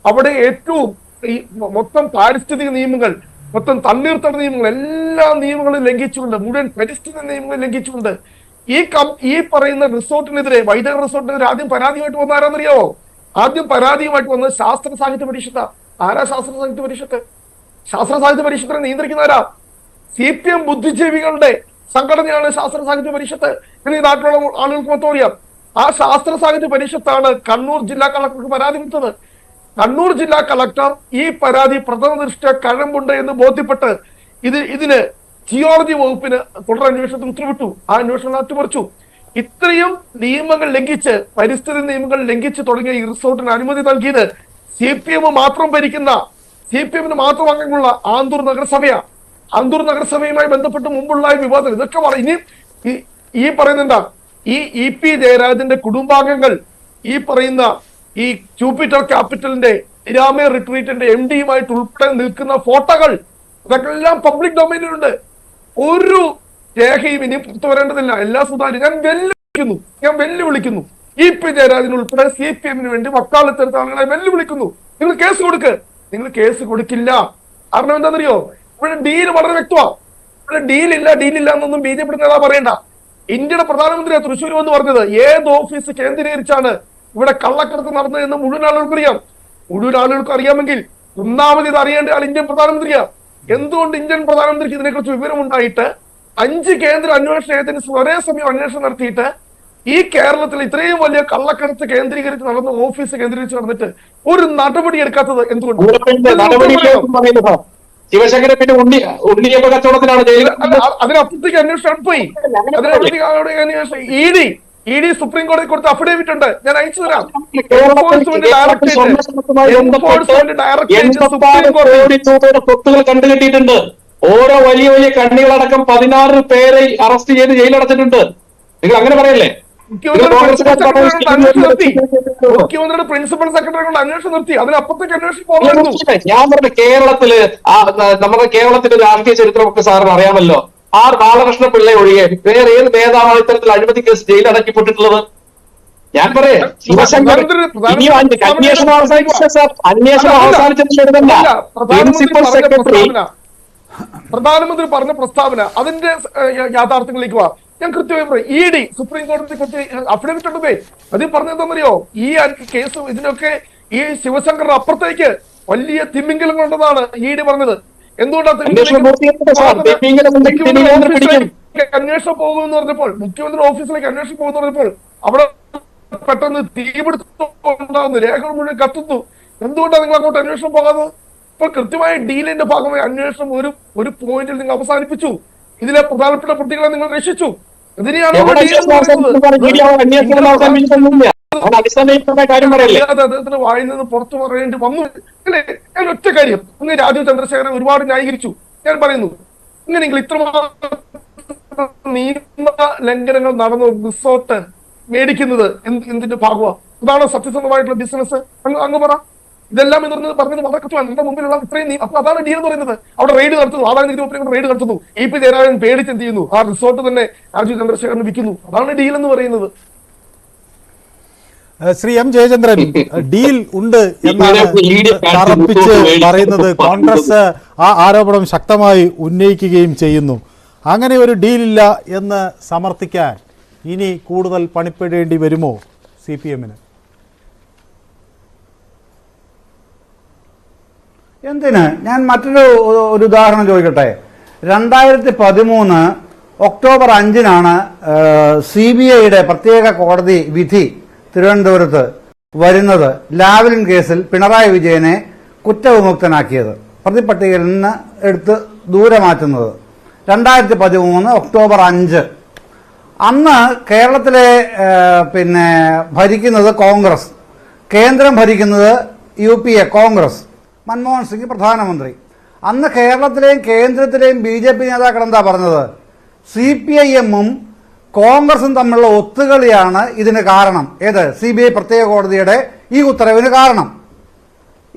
അവിടെ ഏറ്റവും ഈ മൊത്തം പാരിസ്ഥിതിക നിയമങ്ങൾ, മൊത്തം തണ്ണീർത്തട നിയമങ്ങൾ, എല്ലാ നിയമങ്ങളും ലംഘിച്ചുകൊണ്ട്, മുഴുവൻ പരിസ്ഥിതി നിയമങ്ങൾ ലംഘിച്ചുകൊണ്ട് ഈ പറയുന്ന റിസോർട്ടിനെതിരെ, വൈദേക റിസോർട്ടിനെതിരെ ആദ്യം പരാതിയുമായിട്ട് വന്ന ആരാന്നറിയാവോ? ആദ്യം പരാതിയുമായിട്ട് വന്നത് ശാസ്ത്ര സാഹിത്യ പരിഷത്ത്. ആരാ ശാസ്ത്ര സാഹിത്യ പരിഷത്ത്? ശാസ്ത്ര സാഹിത്യ പരിഷത്തിനെ നിയന്ത്രിക്കുന്നവരാ CPM ബുദ്ധിജീവികളുടെ സംഘടനയാണ് ശാസ്ത്ര സാഹിത്യ പരിഷത്ത് എന്ന് ഈ നാട്ടിലുള്ള ആളുകൾക്ക് മൊത്തം അറിയാം. ആ ശാസ്ത്ര സാഹിത്യ പരിഷത്താണ് കണ്ണൂർ ജില്ലാ കളക്ടർക്ക് പരാതി കൊടുത്തത്. കണ്ണൂർ ജില്ലാ കളക്ടർ ഈ പരാതി പ്രഥമ ദൃഷ്ട്യാ കഴമ്പുണ്ട് എന്ന് ബോധ്യപ്പെട്ട് ഇതിന് ജിയോളജി വകുപ്പിന് തുടരന്വേഷണത്തിന് ഉത്തരവിട്ടു. ആ അന്വേഷണം അട്ടിമറിച്ചു. ഇത്രയും നിയമങ്ങൾ ലംഘിച്ച്, പരിസ്ഥിതി നിയമങ്ങൾ ലംഘിച്ച് തുടങ്ങിയ ഈ റിസോർട്ടിന് അനുമതി നൽകിയത് CPM മാത്രം ഭരിക്കുന്ന, CPM-ന് മാത്രം അംഗങ്ങളുള്ള ആന്തൂർ നഗരസഭയാണ്. അന്തൂർ നഗരസഭയുമായി ബന്ധപ്പെട്ട് മുമ്പുള്ള വിവാദം ഇതൊക്കെ ഇനി ഈ പറയുന്നുണ്ടാ ഈ പി ജയരാജന്റെ കുടുംബാംഗങ്ങൾ ഈ പറയുന്ന ഈ ജൂപ്പിറ്റർ ക്യാപിറ്റലിന്റെ ഇരാമേ റിട്രീറ്റിന്റെ MD-യുമായിട്ട് ഉൾപ്പെടെ നിൽക്കുന്ന ഫോട്ടോകൾ ഇതൊക്കെ എല്ലാം പബ്ലിക് ഡൊമൈനിലുണ്ട്. ഒരു രേഖയും ഇനി പുറത്തു വരേണ്ടതില്ല. എല്ലാ സുതാര്യം ഞാൻ വെല്ലുവിളിക്കുന്നു EP ജയരാജൻ ഉൾപ്പെടെ CPM-ന് വേണ്ടി വക്കാലത്തെടുത്ത ആളുകളെ വെല്ലുവിളിക്കുന്നു. നിങ്ങൾ കേസ് കൊടുക്ക്. നിങ്ങൾ കേസ് കൊടുക്കില്ല. കാരണം എന്താണെന്നറിയോ, ഇവിടെ ഡീൽ വളരെ വ്യക്തമാണ്. ഇവിടെ ഡീലില്ല എന്നൊന്നും BJP നേതാവ് പറയണ്ട. ഇന്ത്യയുടെ പ്രധാനമന്ത്രി തൃശ്ശൂർ വന്ന് പറഞ്ഞത് ഏത് ഓഫീസ് കേന്ദ്രീകരിച്ചാണ് ഇവിടെ കള്ളക്കടത്ത് നടന്നത് എന്ന് മുഴുവൻ ആളുകൾക്ക് അറിയാമെങ്കിൽ ഒന്നാമത് ഇത് അറിയേണ്ട ആൾ ഇന്ത്യൻ പ്രധാനമന്ത്രിയാണ്. എന്തുകൊണ്ട് ഇന്ത്യൻ പ്രധാനമന്ത്രിക്ക് ഇതിനെക്കുറിച്ച് വിവരമുണ്ടായിട്ട് 5 കേന്ദ്ര അന്വേഷണ ഏജൻസി ഒരേ സമയം അന്വേഷണം നടത്തിയിട്ട് ഈ കേരളത്തിൽ ഇത്രയും വലിയ കള്ളക്കടത്ത് കേന്ദ്രീകരിച്ച് നടന്ന ഓഫീസ് കേന്ദ്രീകരിച്ച് നടന്നിട്ട് ഒരു നടപടി എടുക്കാത്തത് എന്തുകൊണ്ട്? ശിവശങ്കരൻ പിന്നെ ഉണ്ണിയപ്പ കച്ചവടത്തിലാണ് അതിനപ്പുറത്തേക്ക് അന്വേഷണം പോയി. ഇഡി സുപ്രീം കോടതി കൊടുത്ത അഫിഡേവിറ്റ് ഉണ്ട്, ഞാൻ അയച്ചു തരാം. സ്വത്തുകൾ കണ്ടുകെട്ടിയിട്ടുണ്ട്. ഓരോ വലിയ വലിയ കണ്ണികളടക്കം 16 പേരെ അറസ്റ്റ് ചെയ്ത് ജയിലടച്ചിട്ടുണ്ട്. നിങ്ങൾ അങ്ങനെ പറയല്ലേ? മുഖ്യമന്ത്രിയുടെ പ്രിൻസിപ്പൽ സെക്രട്ടറി കൊണ്ട് അന്വേഷണം നിർത്തി. അതിനപ്പുറത്തേക്ക് അന്വേഷണം പോകുന്നു. ഞാൻ പറഞ്ഞ കേരളത്തില് നമ്മുടെ കേരളത്തിന്റെ രാഷ്ട്രീയ ചരിത്രമൊക്കെ സാറിന് അറിയാമല്ലോ. R ബാലകൃഷ്ണ പിള്ള ഒഴികെ വേറെ ഏത് നേതാവാണ് ഇത്തരത്തിൽ അഴിമതി കേസ് ജയിലടക്കിപ്പെട്ടിട്ടുള്ളത്? ഞാൻ പറയാം, അന്വേഷണം അവസാനിച്ചതില്ല. പ്രിൻസിപ്പൽ സെക്രട്ടറി പ്രധാനമന്ത്രി പറഞ്ഞ പ്രസ്താവന അതിന്റെ യാഥാർത്ഥ്യങ്ങളിലേക്ക് വാ. ഞാൻ കൃത്യമായി പറയും, ED സുപ്രീം കോടതി അഫിഡവിറ്റ് ഉണ്ടേ. അതിൽ പറഞ്ഞതെന്നറിയോ, ഈ കേസ് ഇതിനൊക്കെ ഈ ശിവശങ്കറിന്റെ അപ്പുറത്തേക്ക് വലിയ തിമിംഗലങ്ങൾ ഉണ്ടെന്നാണ് ED പറഞ്ഞത്. എന്തുകൊണ്ടാണ് അന്വേഷണം പോകുമെന്ന് പറഞ്ഞപ്പോൾ, മുഖ്യമന്ത്രി ഓഫീസിലേക്ക് അന്വേഷണം പോകുന്ന പറഞ്ഞപ്പോൾ അവിടെ പെട്ടെന്ന് തീപിടുത്തം രേഖകൾ മുഴുവൻ കത്തുന്നു. എന്തുകൊണ്ടാണ് നിങ്ങൾ അങ്ങോട്ട് അന്വേഷണം പോകാതെ? ഇപ്പോൾ കൃത്യമായ ഡീലിന്റെ ഭാഗമായി അന്വേഷണം ഒരു പോയിന്റിൽ നിങ്ങൾ അവസാനിപ്പിച്ചു. ഇതിലെ പ്രധാനപ്പെട്ട പ്രതികളെ നിങ്ങൾ രക്ഷിച്ചു. ഇതിനെയാണ് അദ്ദേഹത്തിന് വായിൽ നിന്ന് പുറത്തു പറയേണ്ടി വന്നു. ഞാൻ ഒറ്റ കാര്യം, ഇന്ന് രാജീവ് ചന്ദ്രശേഖരൻ ഒരുപാട് ന്യായീകരിച്ചു. ഞാൻ പറയുന്നു, ഇങ്ങനെയെങ്കിൽ ഇത്രമാത്രം നിയമ ലംഘനങ്ങൾ നടന്നു റിസോർട്ട് മേടിക്കുന്നത് എന്തിന്റെ ഭാഗമാണ്? ഇതാണ് സത്യസന്ധമായിട്ടുള്ള ബിസിനസ്? അങ്ങ് പറ. ഇതെല്ലാം എന്ന് പറഞ്ഞത് വളരെ കൃത്യമാണ്. നമ്മുടെ മുമ്പിലുള്ള ഇത്രയും അപ്പൊ അതാണ് ഡീൽ എന്ന് പറയുന്നത്. അവിടെ റെയ്ഡ് നടത്തുന്നു, ആദായ നികുതി വകുപ്പിനെ റെയ്ഡ് നടത്തുന്നു. EP ജയരാജൻ പേടിച്ച് എന്ത് ചെയ്യുന്നു? ആ റിസോർട്ട് തന്നെ രാജീവ് ചന്ദ്രശേഖരന് വിൽക്കുന്നു. അതാണ് ഡീൽ എന്ന് പറയുന്നത്. ശ്രീ M ജയചന്ദ്രൻ, ഡീൽ ഉണ്ട് എന്നാണ് തറപ്പിച്ച് പറയുന്നത്. കോൺഗ്രസ് ആ ആരോപണം ശക്തമായി ഉന്നയിക്കുകയും ചെയ്യുന്നു. അങ്ങനെ ഒരു ഡീലില്ല എന്ന് സമർത്ഥിക്കാൻ ഇനി കൂടുതൽ പണിപ്പെടേണ്ടി വരുമോ CPM-ന്? എന്തിന്? ഞാൻ മറ്റൊരു ഉദാഹരണം ചോദിക്കട്ടെ. 2013 ഒക്ടോബർ 5-നാണ് CBIയുടെ പ്രത്യേക കോടതി വിധി തിരുവനന്തപുരത്ത് വരുന്നത്. ലാവ്ലിൻ കേസിൽ പിണറായി വിജയനെ കുറ്റവിമുക്തനാക്കിയത്, പ്രതിപട്ടികയിൽ നിന്ന് എടുത്ത് ദൂരെ മാറ്റുന്നത് 2013 ഒക്ടോബർ 5. അന്ന് കേരളത്തിലെ ഭരിക്കുന്നത് കോൺഗ്രസ്, കേന്ദ്രം ഭരിക്കുന്നത് UPA കോൺഗ്രസ്, മൻമോഹൻ സിംഗ് പ്രധാനമന്ത്രി. അന്ന് കേരളത്തിലെയും കേന്ദ്രത്തിലെയും BJP നേതാക്കൾ എന്താ പറഞ്ഞത്? CPIM-ഉം കോൺഗ്രസും തമ്മിലുള്ള ഒത്തുകളിയാണ് ഇതിന് കാരണം. ഏത്? CBI പ്രത്യേക കോടതിയുടെ ഈ ഉത്തരവിന് കാരണം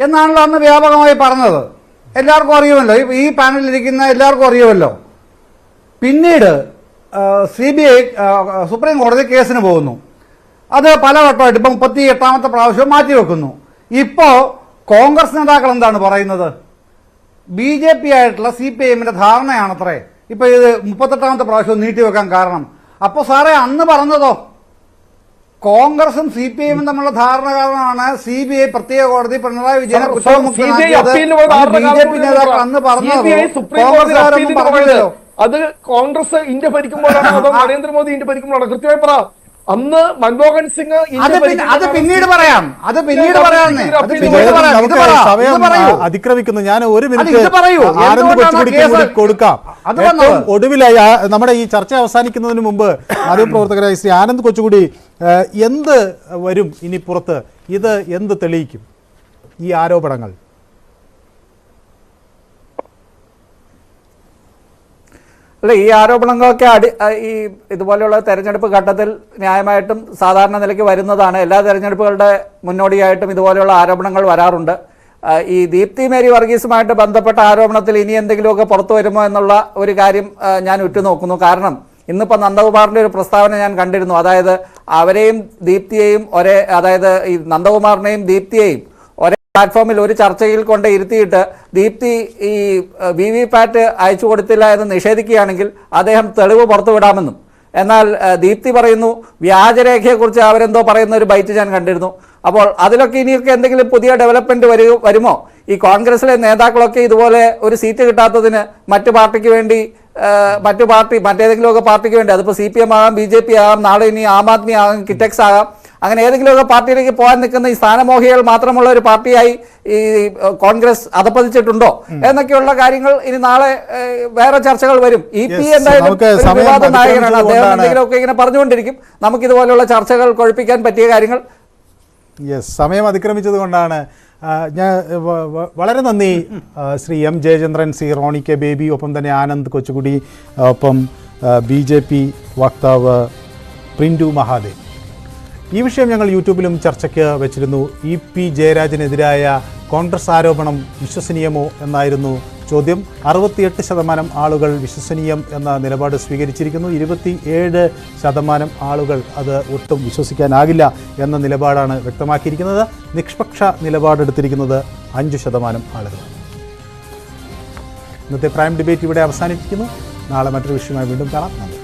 എന്നാണല്ലോ അന്ന് വ്യാപകമായി പറഞ്ഞത്. എല്ലാവർക്കും അറിയുമല്ലോ, ഈ പാനലിലിരിക്കുന്ന എല്ലാവർക്കും അറിയുമല്ലോ. പിന്നീട് CBI സുപ്രീം കോടതി കേസിന് പോകുന്നു. അത് പലവട്ടമായിട്ട് ഇപ്പം 38ാമത്തെ പ്രാവശ്യം മാറ്റിവെക്കുന്നു. ഇപ്പോൾ കോൺഗ്രസ് നേതാക്കൾ എന്താണ് പറയുന്നത്? BJP ആയിട്ടുള്ള CPIM-ന്റെ ധാരണയാണത്രേ ഇപ്പൊ ഇത് 38ാമത്തെ പ്രാവശ്യം നീട്ടിവെക്കാൻ കാരണം. അപ്പൊ സാറേ, അന്ന് പറഞ്ഞതോ കോൺഗ്രസും CPIM-ഉം തമ്മിലുള്ള ധാരണ കാരണമാണ് CBI പ്രത്യേക കോടതി പിണറായി വിജയനെ കുറ്റവിമുക്തനാക്കിയത്. BJP നേതാക്കൾ അന്ന് പറഞ്ഞത് കോൺഗ്രസ്സുകാരൊന്നും പറഞ്ഞില്ലല്ലോ. അത് കോൺഗ്രസ് ഇന്ത്യ ഭരിക്കുമ്പോഴാണ് അതോ നരേന്ദ്രമോദി ഇന്ത്യ ഭരിക്കുമ്പോഴാണ്? കൃത്യമായി പറ. അന്ന് മൻമോഹൻ സിംഗ് പിന്നീട് പറയാം. അതിക്രമിക്കുന്നു. ഞാൻ ഒരു മിനിറ്റ് ആനന്ദ് കൊച്ചുകുടിക്ക് കൂടി കൊടുക്കാം. ഒടുവിലായി നമ്മുടെ ഈ ചർച്ച അവസാനിക്കുന്നതിന് മുമ്പ് മാധ്യമപ്രവർത്തകരായ ശ്രീ ആനന്ദ് കൊച്ചുകുടി, എന്ത് വരും ഇനി പുറത്ത്? ഇത് എന്ത് തെളിയിക്കും ഈ ആരോപണങ്ങൾ? അല്ല, ഈ ആരോപണങ്ങളൊക്കെ ഈ ഇതുപോലെയുള്ള തെരഞ്ഞെടുപ്പ് ഘട്ടത്തിൽ ന്യായമായിട്ടും സാധാരണ നിലയ്ക്ക് വരുന്നതാണ്. എല്ലാ തെരഞ്ഞെടുപ്പുകളുടെ മുന്നോടിയായിട്ടും ഇതുപോലെയുള്ള ആരോപണങ്ങൾ വരാറുണ്ട്. ഈ ദീപ്തി മേരി വർഗീസുമായിട്ട് ബന്ധപ്പെട്ട ആരോപണത്തിൽ ഇനി എന്തെങ്കിലുമൊക്കെ പുറത്തു വരുമോ എന്നുള്ള ഒരു കാര്യം ഞാൻ ഉറ്റുനോക്കുന്നു. കാരണം ഇന്നിപ്പോൾ നന്ദകുമാറിൻ്റെ ഒരു പ്രസ്താവന ഞാൻ കണ്ടിരുന്നു. അതായത് അവരെയും ദീപ്തിയെയും അതായത് ഈ നന്ദകുമാറിനെയും ദീപ്തിയെയും ഒരേ പ്ലാറ്റ്ഫോമിൽ ഒരു ചർച്ചയിൽ കൊണ്ട് ഇരുത്തിയിട്ട് ദീപ്തി ഈ VVPAT അയച്ചു കൊടുത്തില്ല എന്ന് നിഷേധിക്കുകയാണെങ്കിൽ അദ്ദേഹം തെളിവ് പുറത്തുവിടാമെന്നും, എന്നാൽ ദീപ്തി പറയുന്നു വ്യാജരേഖയെക്കുറിച്ച് അവരെന്തോ പറയുന്ന ഒരു ബൈറ്റ് ഞാൻ കണ്ടിരുന്നു. അപ്പോൾ അതിലൊക്കെ ഇനിയൊക്കെ എന്തെങ്കിലും പുതിയ ഡെവലപ്മെന്റ് വരുമോ? ഈ കോൺഗ്രസിലെ നേതാക്കളൊക്കെ ഇതുപോലെ ഒരു സീറ്റ് കിട്ടാത്തതിന് മറ്റു പാർട്ടിക്ക് വേണ്ടി മറ്റേതെങ്കിലുമൊക്കെ പാർട്ടിക്ക് വേണ്ടി, അതിപ്പോൾ CPM ആകാം, BJP ആകാം, നാളെ ഇനി ആം ആദ്മി ആകാം, കിറ്റക്സ് ആകാം, അങ്ങനെ ഏതെങ്കിലുമൊക്കെ പാർട്ടിയിലേക്ക് പോകാൻ നിൽക്കുന്ന ഈ സ്ഥാനമോഹികൾ മാത്രമുള്ള ഒരു പാർട്ടിയായി ഈ കോൺഗ്രസ് അധപ്പതിച്ചിട്ടുണ്ടോ എന്നൊക്കെയുള്ള കാര്യങ്ങൾ ഇനി നാളെ വേറെ ചർച്ചകൾ വരും. EP എന്തായാലും വിവാദ നായകനാണ്. അദ്ദേഹം എന്തെങ്കിലുമൊക്കെ ഇങ്ങനെ പറഞ്ഞുകൊണ്ടിരിക്കും. നമുക്കിതുപോലെയുള്ള ചർച്ചകൾ കൊഴുപ്പിക്കാൻ പറ്റിയ കാര്യങ്ങൾ. സമയം അതിക്രമിച്ചത് കൊണ്ടാണ് ഞാൻ വളരെ നന്ദി ശ്രീ M ജയചന്ദ്രൻ, ശ്രീ റോണി കെ ബേബി, ഒപ്പം തന്നെ ആനന്ദ് കൊച്ചുകുടി, ഒപ്പം BJP വക്താവ് പ്രിൻറ്റു മഹാദേവ്. ഈ വിഷയം ഞങ്ങൾ യൂട്യൂബിലും ചർച്ചയ്ക്ക് വെച്ചിരുന്നു. EP ജയരാജനെതിരായ കോൺഗ്രസ് ആരോപണം വിശ്വസനീയമോ എന്നായിരുന്നു ചോദ്യം. 68% ആളുകൾ വിശ്വസനീയം എന്ന നിലപാട് സ്വീകരിച്ചിരിക്കുന്നു. 27% ആളുകൾ അത് ഒട്ടും വിശ്വസിക്കാനാകില്ല എന്ന നിലപാടാണ് വ്യക്തമാക്കിയിരിക്കുന്നത്. നിഷ്പക്ഷ നിലപാടെടുത്തിരിക്കുന്നത് 5% ആളുകൾ. ഇന്നത്തെ പ്രൈം ഡിബേറ്റ് ഇവിടെ അവസാനിപ്പിക്കുന്നു. നാളെ മറ്റൊരു വിഷയമായി വീണ്ടും കാണാം. നന്ദി.